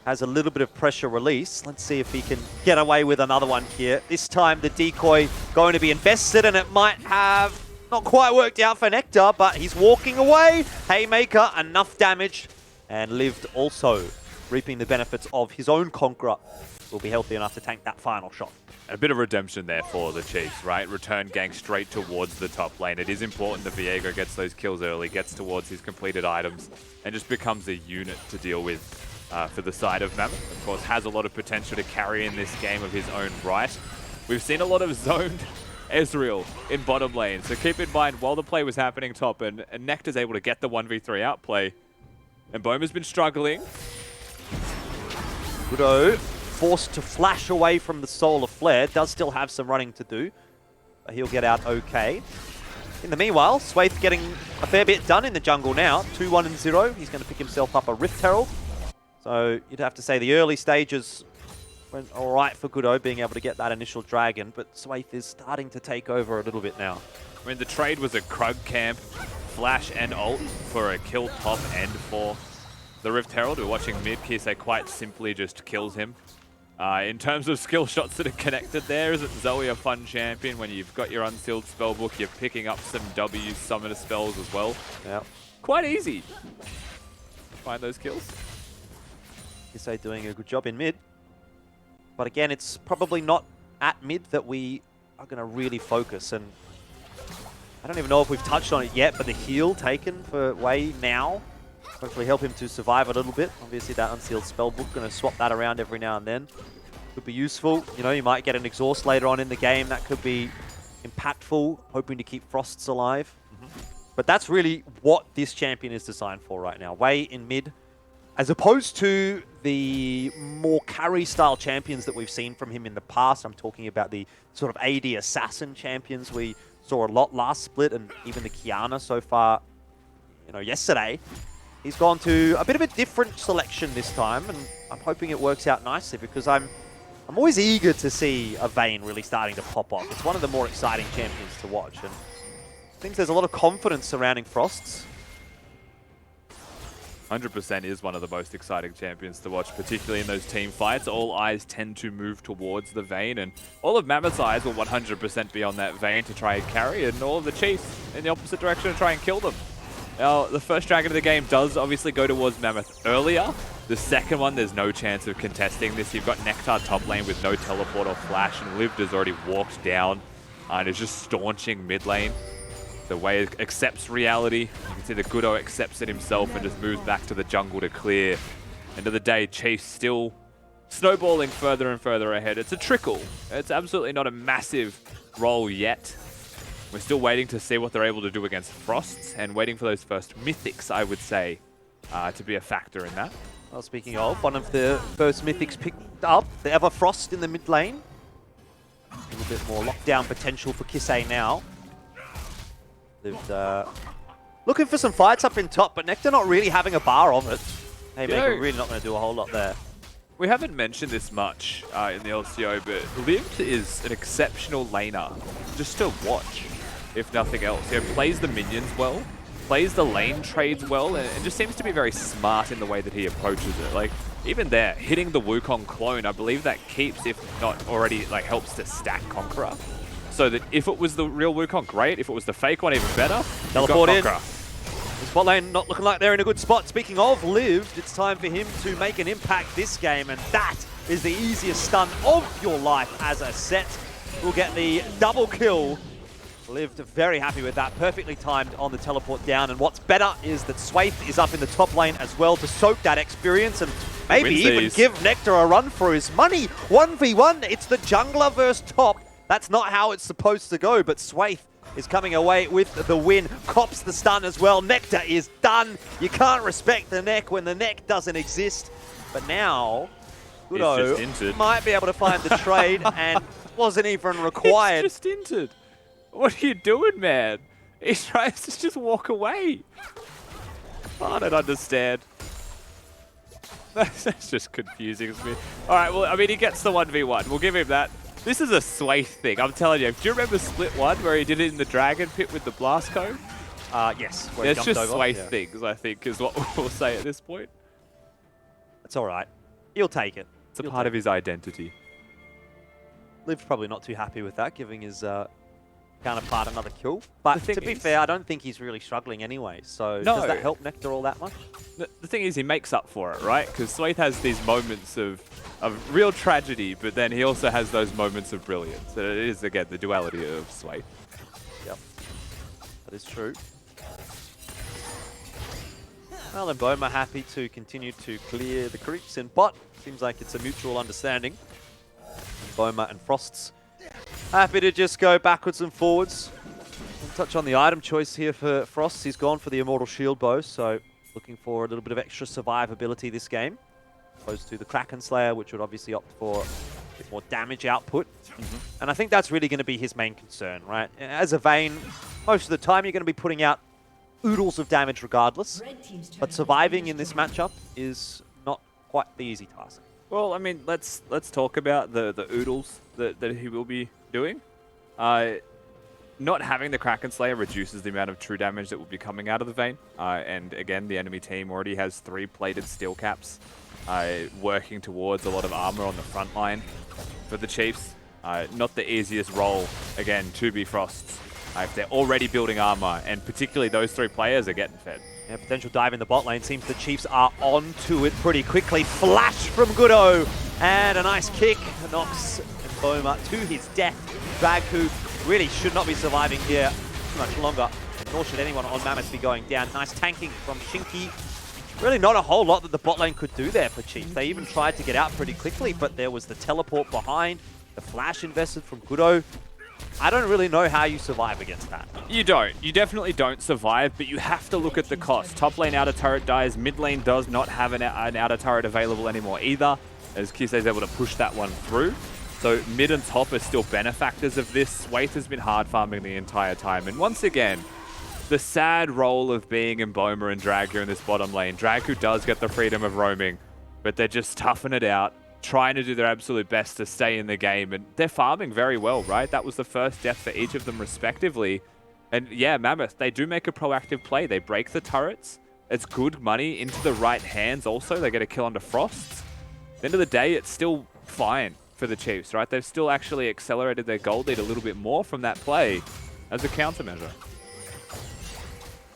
B: has a little bit of pressure release. Let's see if he can get away with another one here. This time the decoy going to be invested, and it might have not quite worked out for Nectar, but he's walking away. Haymaker, enough damage, and Lived also reaping the benefits of his own Conqueror. Will be healthy enough to tank that final shot.
C: A bit of redemption there for the Chiefs, right? Return gang straight towards the top lane. It is important that Viego gets those kills early, gets towards his completed items, and just becomes a unit to deal with for the side of Mammoth. Of course, has a lot of potential to carry in this game of his own right. We've seen a lot of zoned Ezreal in bottom lane, so keep in mind while the play was happening top, and Nectar's able to get the 1v3 outplay, and Boma's been struggling.
B: Gudo forced to flash away from the Solar Flare, does still have some running to do, but he'll get out okay. In the meanwhile, Swathe getting a fair bit done in the jungle now. 2-1-0. He's going to pick himself up a Rift Herald. So you'd have to say the early stages went all right for Gudo being able to get that initial dragon, but Swathe is starting to take over a little bit now.
C: I mean, the trade was a Krug camp, flash and ult for a kill top and for the Rift Herald. We're watching mid. Kisei quite simply just kills him. In terms of skill shots that are connected there, isn't Zoe a fun champion? When you've got your unsealed spellbook, you're picking up some W summoner spells as well.
B: Yeah.
C: Quite easy. Find those kills.
B: Kisei doing a good job in mid. But again, it's probably not at mid that we are going to really focus. And I don't even know if we've touched on it yet, but the heal taken for Wei now hopefully help him to survive a little bit. Obviously, that unsealed spellbook, going to swap that around every now and then. Could be useful. You know, you might get an exhaust later on in the game. That could be impactful, hoping to keep Frosts alive. But that's really what this champion is designed for right now. Wei in mid, as opposed to the more carry-style champions that we've seen from him in the past. I'm talking about the sort of AD assassin champions we saw a lot last split, and even the Kiana so far, you know, yesterday. He's gone to a bit of a different selection this time, and I'm hoping it works out nicely because I'm always eager to see a Vayne really starting to pop off. It's one of the more exciting champions to watch, and I think there's a lot of confidence surrounding Frosts.
C: 100% is one of the most exciting champions to watch, particularly in those team fights. All eyes tend to move towards the Vayne, and all of Mammoth's eyes will 100% be on that Vayne to try and carry, and all of the Chiefs in the opposite direction to try and kill them. Now, the first dragon of the game does obviously go towards Mammoth earlier. The second one, there's no chance of contesting this. You've got Nectar top lane with no teleport or flash, and Lived has already walked down and is just staunching mid lane. The way it accepts reality. You can see the Goodo accepts it himself and just moves back to the jungle to clear. End of the day, Chiefs still snowballing further and further ahead. It's a trickle. It's absolutely not a massive role yet. We're still waiting to see what they're able to do against Frosts and waiting for those first mythics, I would say, to be a factor in that.
B: Well, speaking of, one of the first mythics picked up, the Everfrost in the mid lane. A little bit more lockdown potential for Kisei now. Lived looking for some fights up in top, but Nectar not really having a bar of it. Hey, Maker really not going to do a whole lot there.
C: We haven't mentioned this much in the LCO, but Lived is an exceptional laner, just to watch, if nothing else. He plays the minions well, plays the lane trades well, and just seems to be very smart in the way that he approaches it. Like, even there, hitting the Wukong clone, I believe that keeps, if not already, like, helps to stack Conqueror. So that if it was the real Wukong, great. If it was the fake one, even better.
B: Teleport in. The bot lane not looking like they're in a good spot. Speaking of Lived, it's time for him to make an impact this game, and that is the easiest stun of your life as a set. We'll get the double kill. Lived very happy with that, perfectly timed on the teleport down, and what's better is that Swaith is up in the top lane as well to soak that experience and maybe even give Nectar a run for his money. 1v1, it's the jungler versus top. That's not how it's supposed to go, but Swaith is coming away with the win. Cops the stun as well. Nectar is done. You can't respect the neck when the neck doesn't exist. But now, Goodo might be able to find the trade and wasn't even required.
C: He's just entered. What are you doing, man? He tries to just walk away. I don't understand. That's just confusing to me. All right, well, I mean, he gets the 1v1. We'll give him that. This is a Swaith thing, I'm telling you. Do you remember Split 1 where he did it in the Dragon Pit with the Blast Cone?
B: Yes.
C: It's just Swaith things, I think, is what we'll say at this point.
B: That's all right. He'll take it.
C: It's a part of his identity.
B: Liv's probably not too happy with that, giving his counterpart another kill. But to be fair, I don't think he's really struggling anyway. So does that help Nectar all that much?
C: The thing is, he makes up for it, right? Because Swaith has these moments of real tragedy, but then he also has those moments of brilliance. So it is, again, the duality of Swaith.
B: Yep, that is true. Well, and Boma happy to continue to clear the creeps in bot. Seems like it's a mutual understanding. Boma and Frosts happy to just go backwards and forwards. We'll touch on the item choice here for Frost. He's gone for the Immortal Shield Bow, so looking for a little bit of extra survivability this game, opposed to the Kraken Slayer, which would obviously opt for a bit more damage output. And I think that's really going to be his main concern, right? As a Vayne, most of the time you're going to be putting out oodles of damage regardless, but surviving in this matchup is not quite the easy task.
C: Well, I mean, let's talk about the oodles that he will be doing. Not having the Kraken Slayer reduces the amount of true damage that will be coming out of the Vayne. And again, the enemy team already has 3 plated steel caps, working towards a lot of armor on the front line for the Chiefs. Not the easiest role, again, to be Frosts. If they're already building armor, and particularly those 3 players are getting fed.
B: Yeah, potential dive in the bot lane. Seems the Chiefs are onto it pretty quickly. Flash from Goodo, and a nice kick knocks Boma to his death. Dragku really should not be surviving here too much longer, nor should anyone on Mammoth be going down. Nice tanking from Shinky. Really not a whole lot that the bot lane could do there for Chiefs. They even tried to get out pretty quickly, but there was the teleport behind, the flash invested from Goodo. I don't really know how you survive against that.
C: You don't. You definitely don't survive, but you have to look at the cost. Top lane outer turret dies. Mid lane does not have an outer turret available anymore either, as Kisei is able to push that one through. So mid and top are still benefactors of this. Swaith has been hard farming the entire time. And once again, the sad role of being in Boma and Dragku in this bottom lane. Dragku does get the freedom of roaming, but they're just toughing it out, trying to do their absolute best to stay in the game. And they're farming very well, right? That was the first death for each of them respectively. And yeah, Mammoth, they do make a proactive play. They break the turrets. It's good money into the right hands also. They get a kill under Frosts. At the end of the day, it's still fine for the Chiefs, right? They've still actually accelerated their gold lead a little bit more from that play as a countermeasure.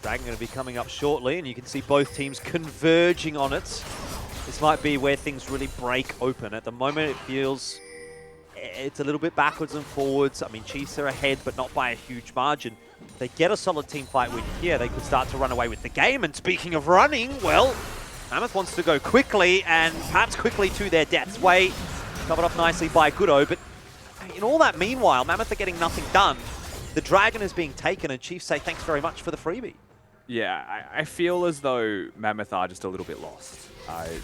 B: Dragon going to be coming up shortly, and you can see both teams converging on it. This might be where things really break open. At the moment, it feels it's a little bit backwards and forwards. I mean, Chiefs are ahead, but not by a huge margin. If they get a solid team fight win here, they could start to run away with the game. And speaking of running, well, Mammoth wants to go quickly, and perhaps quickly to their death's way. Covered off nicely by Goodo, but in all that meanwhile, Mammoth are getting nothing done. The Dragon is being taken, and Chiefs say thanks very much for the freebie.
C: Yeah, I feel as though Mammoth are just a little bit lost.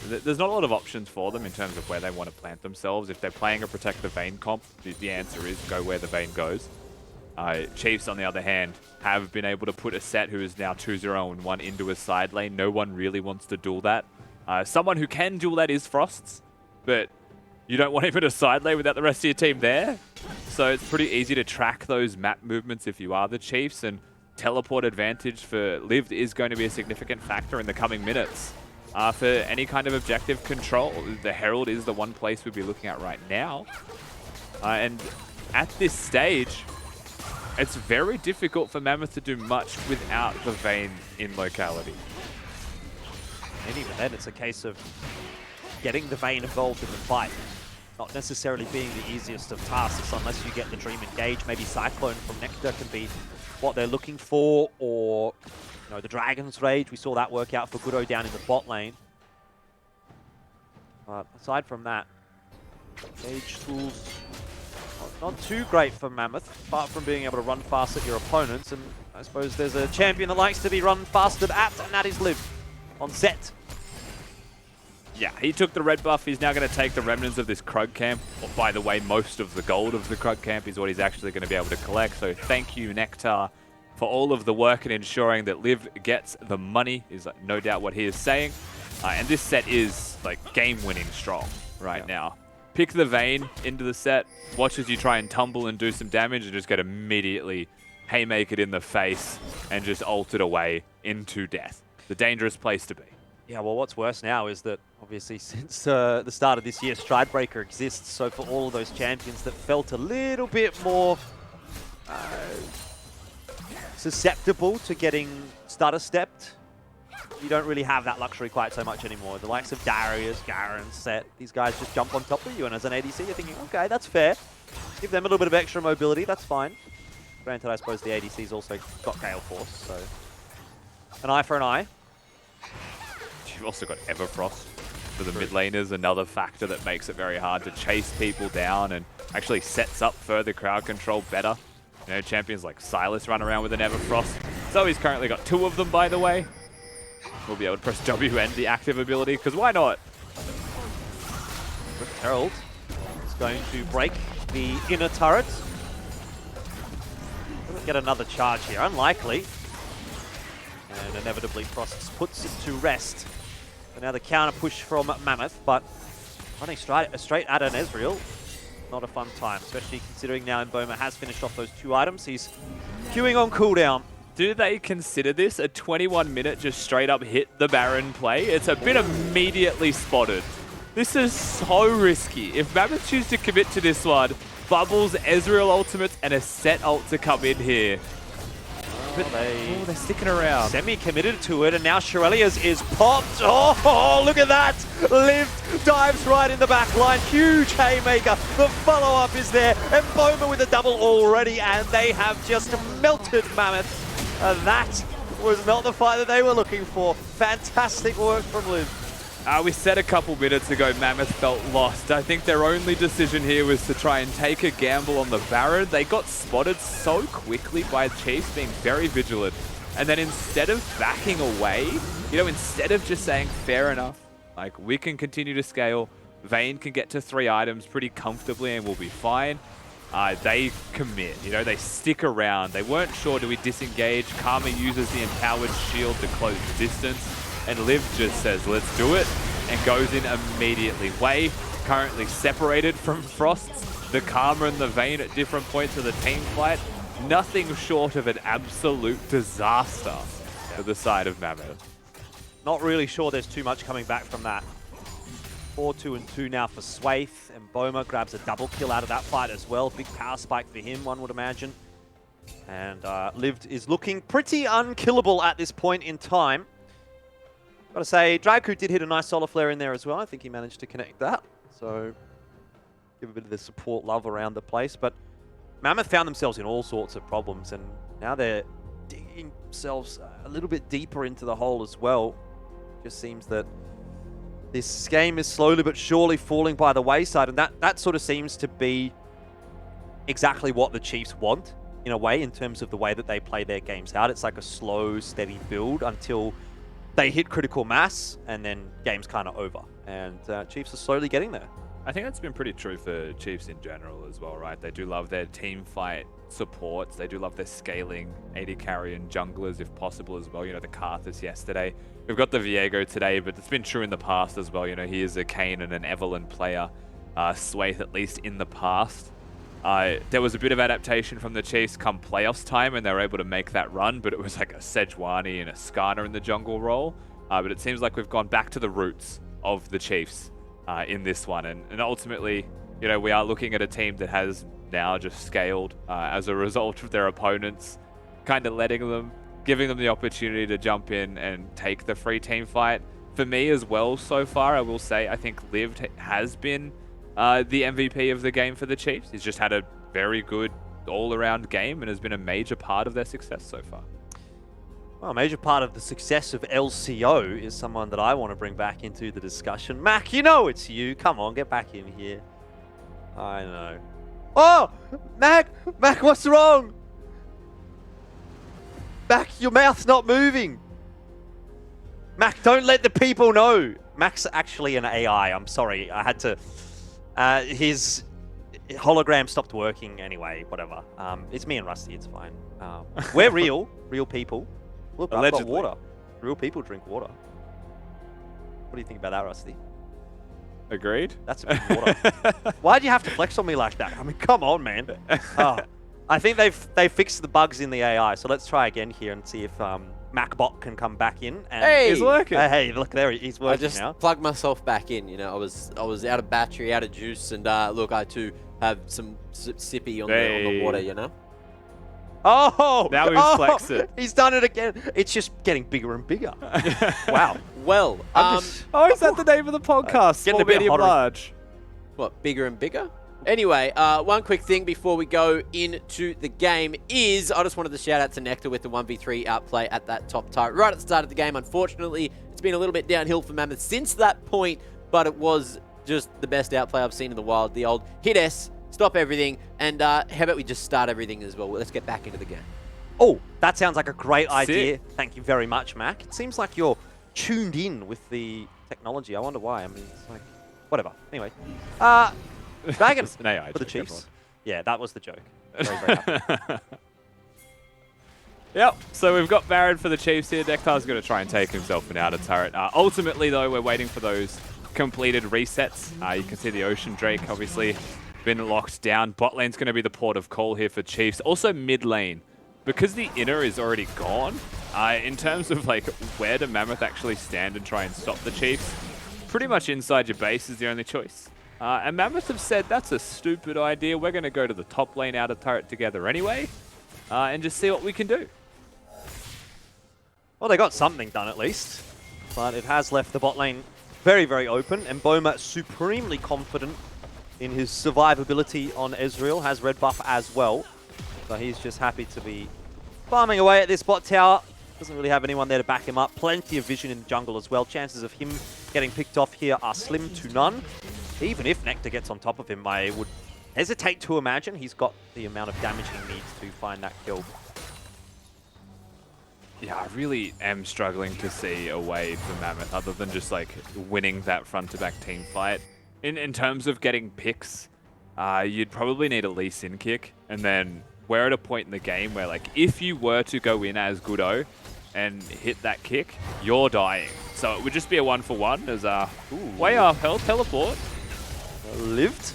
C: There's not a lot of options for them in terms of where they want to plant themselves. If they're playing a Protect the Vayne comp, the answer is go where the Vayne goes. Chiefs, on the other hand, have been able to put a set who is now 2-0-1 into a side lane. No one really wants to duel that. Someone who can duel that is Frosts, but you don't want him in a side lane without the rest of your team there. So it's pretty easy to track those map movements if you are the Chiefs, and teleport advantage for Lived is going to be a significant factor in the coming minutes. For any kind of objective control, the Herald is the one place we'd be looking at right now. And at this stage, it's very difficult for Mammoth to do much without the Vayne in locality.
B: And even then, it's a case of getting the Vayne involved in the fight. Not necessarily being the easiest of tasks unless you get the Dream Engage. Maybe Cyclone from Nectar can be what they're looking for, or the Dragon's Rage. We saw that work out for Goodo down in the bot lane. But aside from that, Engage tools not too great for Mammoth, apart from being able to run fast at your opponents. And I suppose there's a champion that likes to be run faster at, and that is Liv on Zet.
C: Yeah, he took the red buff. He's now going to take the remnants of this Krug camp. Well, by the way, most of the gold of the Krug camp is what he's actually going to be able to collect. So thank you, Nectar, for all of the work and ensuring that Liv gets the money, is no doubt what he is saying. And this set is game-winning strong right now. Pick the Vayne into the set, watch as you try and tumble and do some damage, and just get immediately haymakered in the face and just ulted away into death. The dangerous place to be.
B: Yeah, well, what's worse now is that, obviously, since the start of this year, Stridebreaker exists. So for all of those champions that felt a little bit more susceptible to getting stutter-stepped, you don't really have that luxury quite so much anymore. The likes of Darius, Garen, Set, these guys just jump on top of you, and as an ADC, you're thinking, okay, that's fair. Give them a little bit of extra mobility, that's fine. Granted, I suppose the ADC's also got Gale Force, so an eye for an eye.
C: You've also got Everfrost for the mid laners, another factor that makes it very hard to chase people down and actually sets up further crowd control better. Champions like Silas run around with an Everfrost. So he's currently got 2 of them, by the way. We'll be able to press W and the active ability, because why not?
B: Herald is going to break the inner turret. Doesn't get another charge here, unlikely. And inevitably Frost puts it to rest. So now the counter push from Mammoth, but running straight at an Ezreal, not a fun time, especially considering now Mboma has finished off those 2 items. He's queuing on cooldown.
C: Do they consider this a 21-minute just straight up hit the Baron play? It's a bit immediately spotted. This is so risky. If Mammoth choose to commit to this one, Bubbles, Ezreal ultimates, and a Set ult to come in here.
B: But
C: they're sticking around.
B: Semi-committed to it, and now Shirelia's is popped. Oh, look at that! Liv dives right in the back line. Huge haymaker. The follow-up is there. And Mboma with a double already, and they have just melted Mammoth. That was not the fight that they were looking for. Fantastic work from Liv.
C: We said a couple minutes ago Mammoth felt lost. I think their only decision here was to try and take a gamble on the Baron. They got spotted so quickly by Chiefs being very vigilant. And then instead of backing away, instead of just saying, fair enough, we can continue to scale, Vayne can get to 3 items pretty comfortably and we'll be fine. They commit, they stick around. They weren't sure, do we disengage? Karma uses the empowered shield to close the distance. And Liv just says, let's do it, and goes in immediately. Wei currently separated from Frosts. The Karma and the Vayne at different points of the team fight. Nothing short of an absolute disaster for the side of Mammoth.
B: Not really sure there's too much coming back from that. 4-2-2 now for Swaith, and Mboma grabs a double kill out of that fight as well. Big power spike for him, one would imagine. And Lived is looking pretty unkillable at this point in time. Gotta say, Dragku did hit a nice solar flare in there as well. I think he managed to connect that. So, give a bit of the support love around the place. But Mammoth found themselves in all sorts of problems, and now they're digging themselves a little bit deeper into the hole as well. Just seems that this game is slowly but surely falling by the wayside, and that sort of seems to be exactly what the Chiefs want, in a way, in terms of the way that they play their games out. It's like a slow, steady build until they hit critical mass, and then game's kind of over. And Chiefs are slowly getting there.
C: I think that's been pretty true for Chiefs in general as well, right? They do love their team fight supports. They do love their scaling AD carry and junglers if possible as well. You know, the Karthus yesterday. We've got the Viego today, but it's been true in the past as well. You know, he is a Kane and an Evelyn player. Swaith, at least in the past. There was a bit of adaptation from the Chiefs come playoffs time, and they were able to make that run, but it was like a Sejuani and a Skarner in the jungle role. But it seems like we've gone back to the roots of the Chiefs in this one. And ultimately, you know, we are looking at a team that has now just scaled as a result of their opponents, kind of giving them the opportunity to jump in and take the free team fight. For me as well, so far, I will say, I think Liv has been the MVP of the game for the Chiefs. He's just had a very good all-around game and has been a major part of their success so far.
B: Well, a major part of the success of LCO is someone that I want to bring back into the discussion. Mac, you know it's you. Come on, get back in here. I know. Oh! Mac, what's wrong? Mac, your mouth's not moving. Mac, don't let the people know. Mac's actually an AI. I'm sorry. I had to... his hologram stopped working anyway, whatever. It's me and Rusty, it's fine. We're real people. Look, I've got water. Real people drink water. What do you think about that, Rusty?
C: Agreed.
B: That's a bit of water. Why'd you have to flex on me like that? I mean, come on, man. I think they've fixed the bugs in the AI, so let's try again here and see if MacBot can come back in. And
A: Hey!
B: He's working. Hey, look there, he's working
A: I just
B: now.
A: plugged myself back in. You know, I was out of battery, out of juice, and look, I too have some sippy on the water. You know.
B: Oh!
C: Now he's flexed it.
B: He's done it again. It's just getting bigger and bigger. Wow.
A: Well,
C: is that the name of the podcast?
B: Getting
C: Small,
B: a bit
C: medium,
B: hotter.
C: large.
A: what, bigger and bigger? Anyway, one quick thing before we go into the game is I just wanted to shout out to Nectar with the 1v3 outplay at that top turret right at the start of the game. Unfortunately, it's been a little bit downhill for Mammoth since that point, but it was just the best outplay I've seen in the wild. The old hit S, stop everything, and how about we just start everything as well? Let's get back into the game.
B: Oh, that sounds like a great idea.
C: Sick.
B: Thank you very much, Mac. It seems like you're tuned in with the technology. I wonder why. I mean, it's like, whatever. Anyway. Dragon
C: It's an AI
B: for the
C: joke,
B: Chiefs.
C: everyone.
B: Yeah, that was the joke. Very, very happy.
C: Yep, so we've got Baron for the Chiefs here. Nektar's going to try and take himself an outer turret. Ultimately, though, we're waiting for those completed resets. You can see the Ocean Drake, obviously, been locked down. Bot lane's going to be the port of call here for Chiefs. Also, mid lane. Because the inner is already gone, in terms of like where do Mammoth actually stand and try and stop the Chiefs, pretty much inside your base is the only choice. And Mammoth have said that's a stupid idea. We're going to go to the top lane outer turret together anyway and just see what we can do.
B: Well, they got something done at least, but it has left the bot lane very, very open, and Boma supremely confident in his survivability on Ezreal, has red buff as well. So he's just happy to be farming away at this bot tower. Doesn't really have anyone there to back him up. Plenty of vision in the jungle as well. Chances of him getting picked off here are slim to none. Even if Nectar gets on top of him, I would hesitate to imagine he's got the amount of damage he needs to find that kill.
C: Yeah, I really am struggling to see a way for Mammoth other than just like winning that front-to-back team fight. In terms of getting picks, you'd probably need a Lee Sin kick, and then we're at a point in the game where like if you were to go in as Goodo and hit that kick, you're dying. So it would just be a 1-for-1 as way off health teleport.
B: Lived.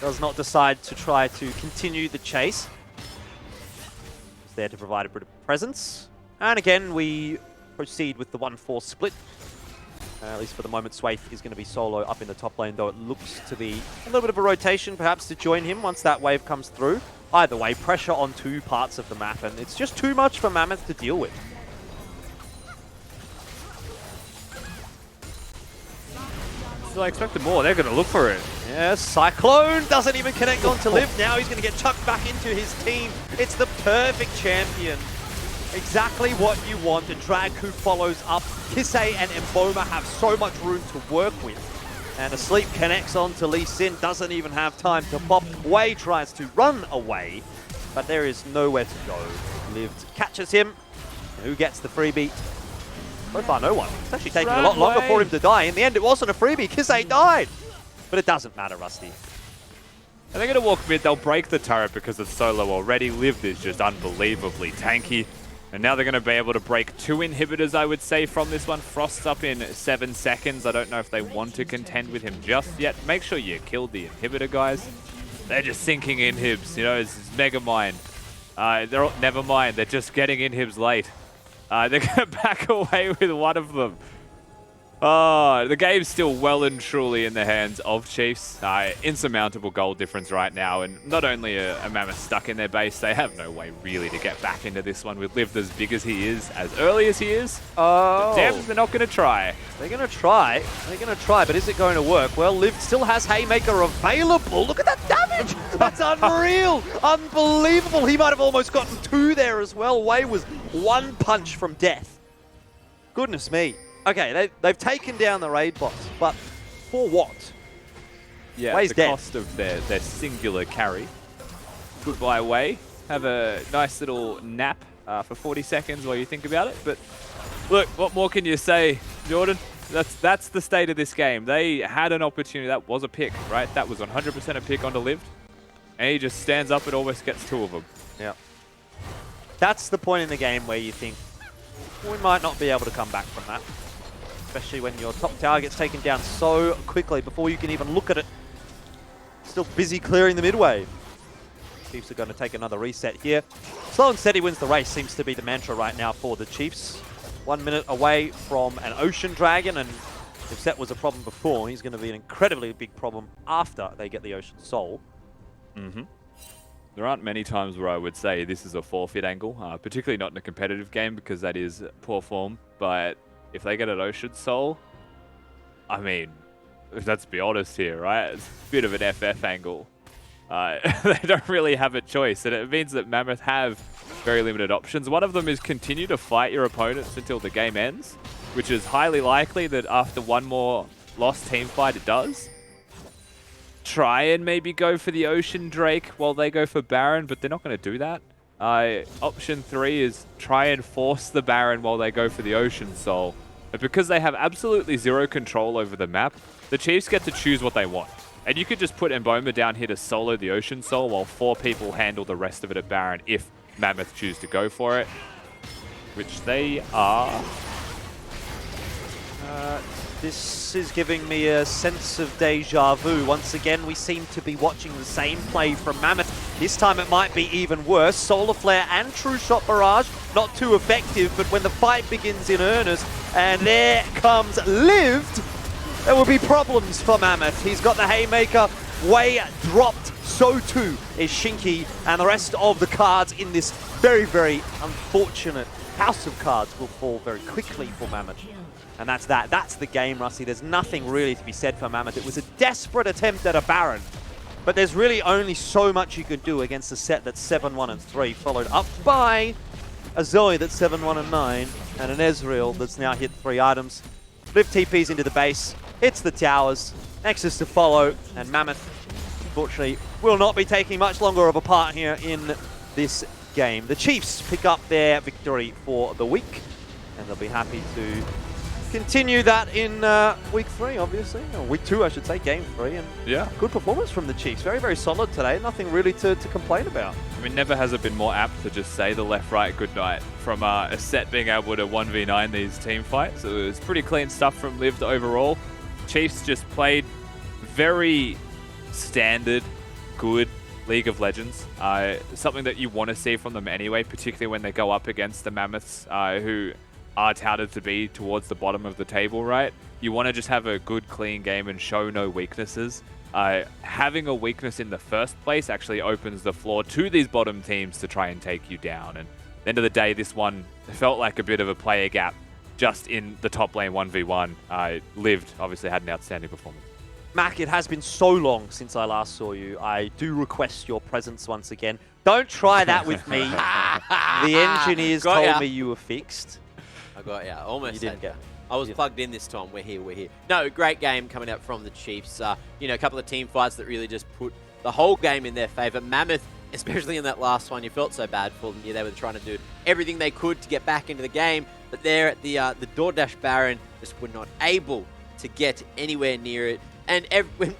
B: Does not decide to try to continue the chase. He's there to provide a bit of presence. And again, we proceed with the 1-4 split. At least for the moment, Swaith is going to be solo up in the top lane, though it looks to be a little bit of a rotation, perhaps, to join him once that wave comes through. Either way, pressure on two parts of the map, and it's just too much for Mammoth to deal with.
C: I expected more. They're going to look for it.
B: Yeah, Cyclone doesn't even connect on to Liv. Now he's going to get chucked back into his team. It's the perfect champion. Exactly what you want. And Dragku follows up. Kisei and Mboma have so much room to work with. And Asleep connects on to Lee Sin. Doesn't even have time to pop. Wei tries to run away, but there is nowhere to go. Liv catches him. Who gets the freebie? So far, no one. It's actually taking a lot longer for him to die. In the end, it wasn't a freebie. Kisei died. But it doesn't matter, Rusty.
C: And they're going to walk mid. They'll break the turret because it's so low already. Liv is just unbelievably tanky. And now they're going to be able to break 2 inhibitors, I would say, from this one. Frost's up in 7 seconds. I don't know if they want to contend with him just yet. Make sure you killed the inhibitor, guys. They're just sinking inhibs. You know, it's Mega Mind. Never mind. They're just getting inhibs late. They're going to back away with one of them. Oh, the game's still well and truly in the hands of Chiefs. Insurmountable goal difference right now, and not only a Mammoth stuck in their base, they have no way really to get back into this one with Liv as big as he is, as early as he is.
B: Oh.
C: Damn, they're not going to try.
B: They're going to try. They're going to try, but is it going to work? Well, Liv still has Haymaker available. Look at that damage. That's unreal. Unbelievable. He might have almost gotten 2 there as well. Wei was 1 punch from death. Goodness me. Okay, they've taken down the raid boss, but for what?
C: Yeah,
B: Wei's
C: the
B: dead.
C: cost of their singular carry. Goodbye, Wei. Have a nice little nap for 40 seconds while you think about it. But look, what more can you say, Jordan? That's the state of this game. They had an opportunity. That was a pick, right? That was 100% a pick onto Liv. And he just stands up and almost gets 2 of them.
B: Yeah. That's the point in the game where you think, we might not be able to come back from that. Especially when your top tower gets taken down so quickly before you can even look at it. Still busy clearing the mid wave. Chiefs are going to take another reset here. Slow and steady wins the race seems to be the mantra right now for the Chiefs. 1 minute away from an Ocean Dragon, and if Set was a problem before, he's going to be an incredibly big problem after they get the Ocean Soul.
C: Mm-hmm. There aren't many times where I would say this is a forfeit angle, particularly not in a competitive game because that is poor form, but if they get an Ocean Soul, I mean, let's be honest here, right? It's a bit of an FF angle. They don't really have a choice, and it means that Mammoth have very limited options. One of them is continue to fight your opponents until the game ends, which is highly likely that after one more lost team fight it does. Try and maybe go for the Ocean Drake while they go for Baron, but they're not going to do that. Option 3 is try and force the Baron while they go for the Ocean Soul. But because they have absolutely zero control over the map, the Chiefs get to choose what they want. And you could just put Mboma down here to solo the Ocean Soul while 4 people handle the rest of it at Baron if Mammoth choose to go for it. Which they are.
B: This is giving me a sense of deja vu. Once again, we seem to be watching the same play from Mammoth. This time it might be even worse. Solar Flare and True Shot Barrage, not too effective, but when the fight begins in earnest, and there comes Lived, there will be problems for Mammoth. He's got the Haymaker. Wei dropped, so too is Shinky, and the rest of the cards in this very, very unfortunate house of cards will fall very quickly for Mammoth. And that's that. That's the game, Rusty. There's nothing really to be said for Mammoth. It was a desperate attempt at a Baron, but there's really only so much you can do against a set that's 7-1-3, followed up by a Zoe that's 7-1-9, and an Ezreal that's now hit 3 items. Liv TPs into the base, hits the towers, Nexus to follow, and Mammoth, unfortunately, will not be taking much longer of a part here in this game. The Chiefs pick up their victory for the week, and they'll be happy to continue that in week 3, obviously. Or week 2, I should say, game 3. And
C: yeah,
B: good performance from the Chiefs. Very, very solid today. Nothing really to complain about.
C: I mean, never has it been more apt to just say the left-right goodnight from a set being able to 1v9 these team fights. It was pretty clean stuff from Lived overall. Chiefs just played very standard, good League of Legends. Something that you want to see from them anyway, particularly when they go up against the Mammoths, who are touted to be towards the bottom of the table, right? You want to just have a good, clean game and show no weaknesses. Having a weakness in the first place actually opens the floor to these bottom teams to try and take you down. And at the end of the day, this one felt like a bit of a player gap just in the top lane 1v1. Lived obviously had an outstanding performance.
B: Mac, it has been so long since I last saw you. I do request your presence once again. Don't try that with me. The engineers told me you were fixed.
A: I got ya. Almost.
B: You didn't get.
A: I was plugged in this time. We're here. We're here. No, great game coming out from the Chiefs. You know, a couple of team fights that really just put the whole game in their favor. Mammoth, especially in that last one, you felt so bad for them. Yeah, they were trying to do everything they could to get back into the game, but there at the DoorDash Baron just were not able to get anywhere near it. And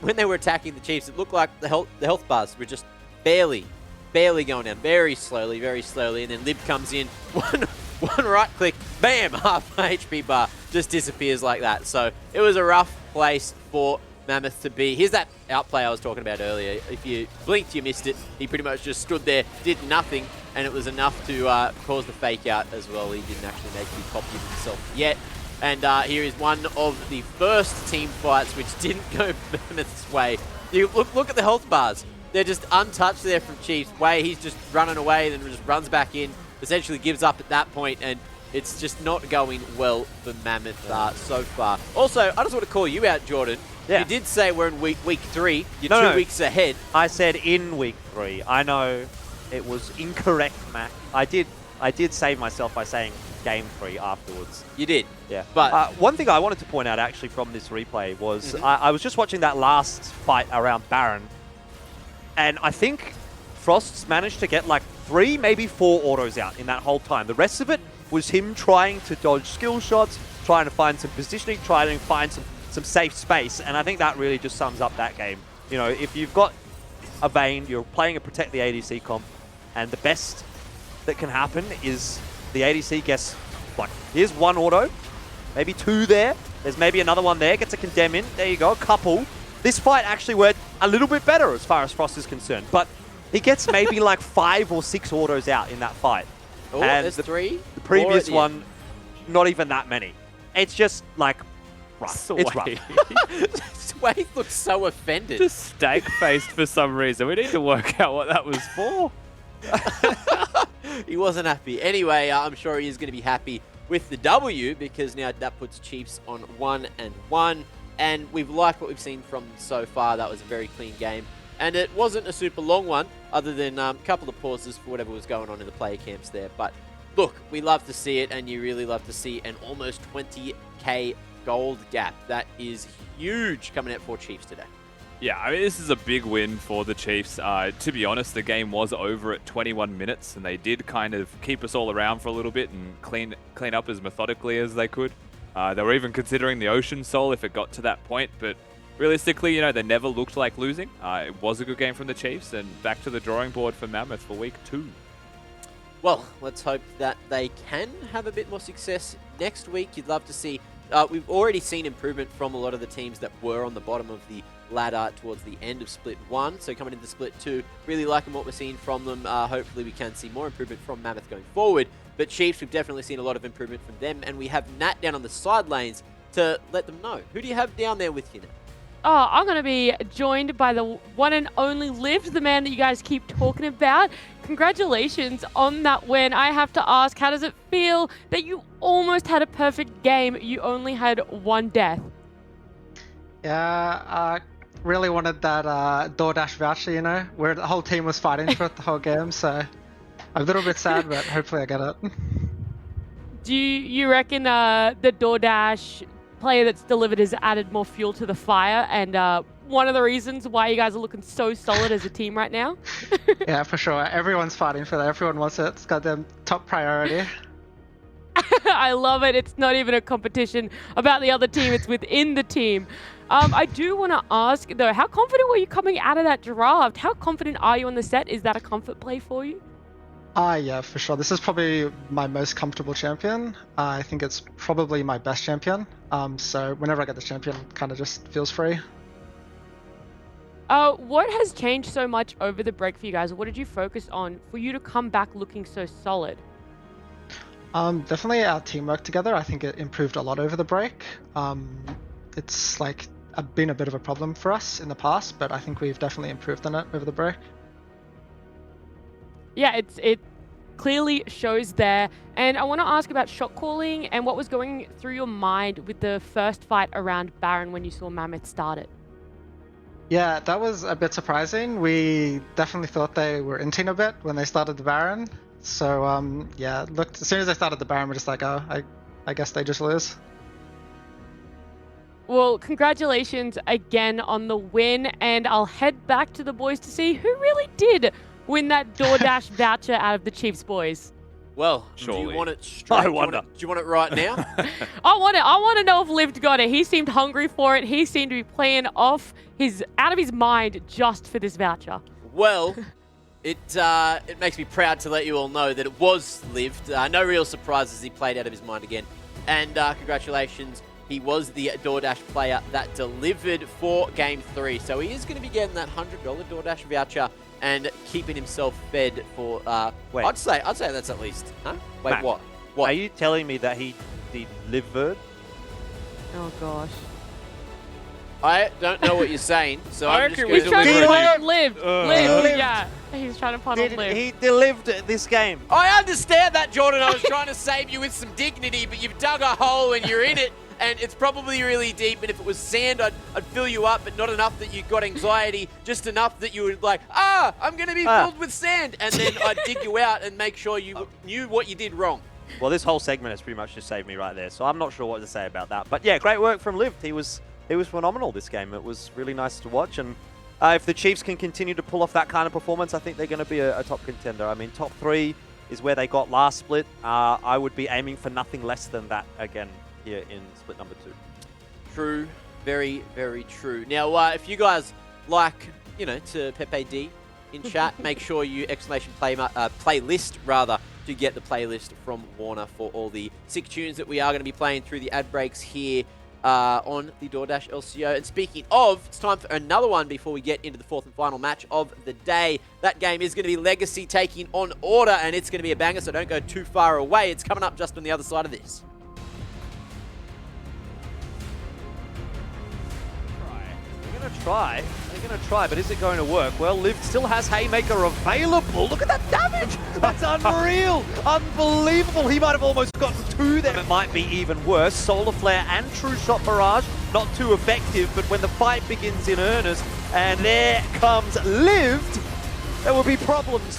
A: when they were attacking the Chiefs, it looked like the health bars were just barely going down, very slowly, and then Lib comes in, one right click, bam, half HP bar just disappears like that. So it was a rough place for Mammoth to be. Here's that outplay I was talking about earlier. If you blinked, you missed it. He pretty much just stood there, did nothing, and it was enough to cause the fake out as well. He didn't actually make the copy of himself yet. And here is one of the first team fights which didn't go Mammoth's way. You look at the health bars. They're just untouched there from Chiefs. Way he's just running away, then just runs back in, essentially gives up at that point, and it's just not going well for Mammoth so far. Also, I just want to call you out, Jordan. Yeah. You did say we're in week 3. You're 2 weeks ahead.
B: I said in week 3. I know it was incorrect, Mac. I did save myself by saying game 3 afterwards.
A: You did.
B: Yeah.
A: But
B: one thing I wanted to point out actually from this replay was I was just watching that last fight around Baron, and I think Frost's managed to get like 3, maybe 4 autos out in that whole time. The rest of it was him trying to dodge skill shots, trying to find some positioning, trying to find some safe space, and I think that really just sums up that game. You know, if you've got a Vayne, you're playing a Protect the ADC comp, and the best that can happen is the ADC gets, like, here's 1 auto, maybe 2 there, there's maybe another one there, gets a Condemn in, there you go, a couple. This fight actually went a little bit better as far as Frost is concerned, but he gets maybe like 5 or 6 autos out in that fight.
A: Oh,
B: and
A: there's 3?
B: The previous one, not even that many. It's just like rough. It's rough.
A: Sway looks so offended.
C: Just stag-faced for some reason. We need to work out what that was for.
A: He wasn't happy. Anyway, I'm sure he is going to be happy with the W, because now that puts Chiefs on 1-1. And we've liked what we've seen from them so far. That was a very clean game. And it wasn't a super long one, other than a couple of pauses for whatever was going on in the player camps there. But look, we love to see it, and you really love to see an almost 20k gold gap. That is huge coming out for Chiefs today.
C: Yeah, I mean, this is a big win for the Chiefs. To be honest, the game was over at 21 minutes, and they did kind of keep us all around for a little bit and clean up as methodically as they could. They were even considering the Ocean Soul if it got to that point, but realistically, you know, they never looked like losing. It was a good game from the Chiefs, and back to the drawing board for Mammoth for week 2.
A: Well, let's hope that they can have a bit more success next week. You'd love to see... we've already seen improvement from a lot of the teams that were on the bottom of the ladder towards the end of Split 1. So coming into Split 2, really liking what we're seeing from them. Hopefully we can see more improvement from Mammoth going forward. But Chiefs, we've definitely seen a lot of improvement from them. And we have Nat down on the side lanes to let them know. Who do you have down there with you, Nat?
D: Oh, I'm going to be joined by the one and only Lived, the man that you guys keep talking about. Congratulations on that win. I have to ask, how does it feel that you almost had a perfect game? You only had 1 death.
J: Yeah, I really wanted that DoorDash voucher, you know, where the whole team was fighting for it the whole game, so I'm a little bit sad, but hopefully I get it.
D: Do you reckon the DoorDash player that's delivered has added more fuel to the fire, and one of the reasons why you guys are looking so solid as a team right now?
J: Yeah, for sure. Everyone's fighting for that. Everyone wants it. It's got them top priority.
D: I love it. It's not even a competition about the other team. It's within the team. I do want to ask, though, how confident were you coming out of that draft? How confident are you on the set? Is that a comfort play for you?
J: Yeah, for sure. This is probably my most comfortable champion. I think it's probably my best champion. So whenever I get the champion, it kind of just feels free.
D: What has changed so much over the break for you guys? What did you focus on for you to come back looking so solid?
J: Definitely our teamwork together. I think it improved a lot over the break. It's like been a bit of a problem for us in the past, but I think we've definitely improved on it over the break.
D: Yeah, clearly shows there. And I want to ask about shot calling and what was going through your mind with the first fight around Baron when you saw Mammoth start it.
J: Yeah, that was a bit surprising. We definitely thought they were inting a bit when they started the Baron. So yeah, looked as soon as they started the Baron, we're just like, oh, I guess they just lose.
D: Well, congratulations again on the win, and I'll head back to the boys to see who really did win that DoorDash voucher out of the Chiefs boys.
A: Well, do
C: Surely.
A: you want it straight?
B: I wonder.
A: Do you want it right now?
D: I want to know if Lived got it. He seemed hungry for it. He seemed to be playing out of his mind just for this voucher.
A: Well, it makes me proud to let you all know that it was Lived. No real surprises. He played out of his mind again. And congratulations. He was the DoorDash player that delivered for Game 3. So he is going to be getting that $100 DoorDash voucher and keeping himself fed for,
B: Wait.
A: I'd say that's at least. Huh? Wait,
B: Matt,
A: what?
B: Are you telling me that he delivered?
D: Oh, gosh.
A: I don't know what you're saying, so
C: I
A: I'm just
C: reckon
A: going
C: we
A: to
D: Trying to
C: delivered.
D: put Lived.
B: Lived.
D: Yeah. He's trying to put on Lived.
B: He delivered this game.
A: I understand that, Jordan. I was trying to save you with some dignity, but you've dug a hole and you're in it, and it's probably really deep. And if it was sand, I'd fill you up, but not enough that you got anxiety, just enough that you would like, I'm going to be filled with sand. And then I'd dig you out and make sure you knew what you did wrong.
B: Well, this whole segment has pretty much just saved me right there, so I'm not sure what to say about that. But yeah, great work from Lived. He was phenomenal this game. It was really nice to watch, and if the Chiefs can continue to pull off that kind of performance, I think they're going to be a top contender. I mean, top 3 is where they got last split. I would be aiming for nothing less than that again here in split number 2.
A: True. Very, very true. Now, if you guys like, to Pepe D in chat, make sure you playlist rather to get the playlist from Warner for all the sick tunes that we are going to be playing through the ad breaks here on the DoorDash LCO. And speaking of, it's time for another one before we get into the 4th and final match of the day. That game is going to be Legacy taking on Order, and it's going to be a banger, so don't go too far away. It's coming up just on the other side of this.
B: They're going to try, but is it going to work? Well, Lived still has Haymaker available. Look at that damage! That's unreal! Unbelievable! He might have almost gotten 2 there. It might be even worse. Solar Flare and True Shot Barrage, not too effective, but when the fight begins in earnest, and there comes Lived, there will be problems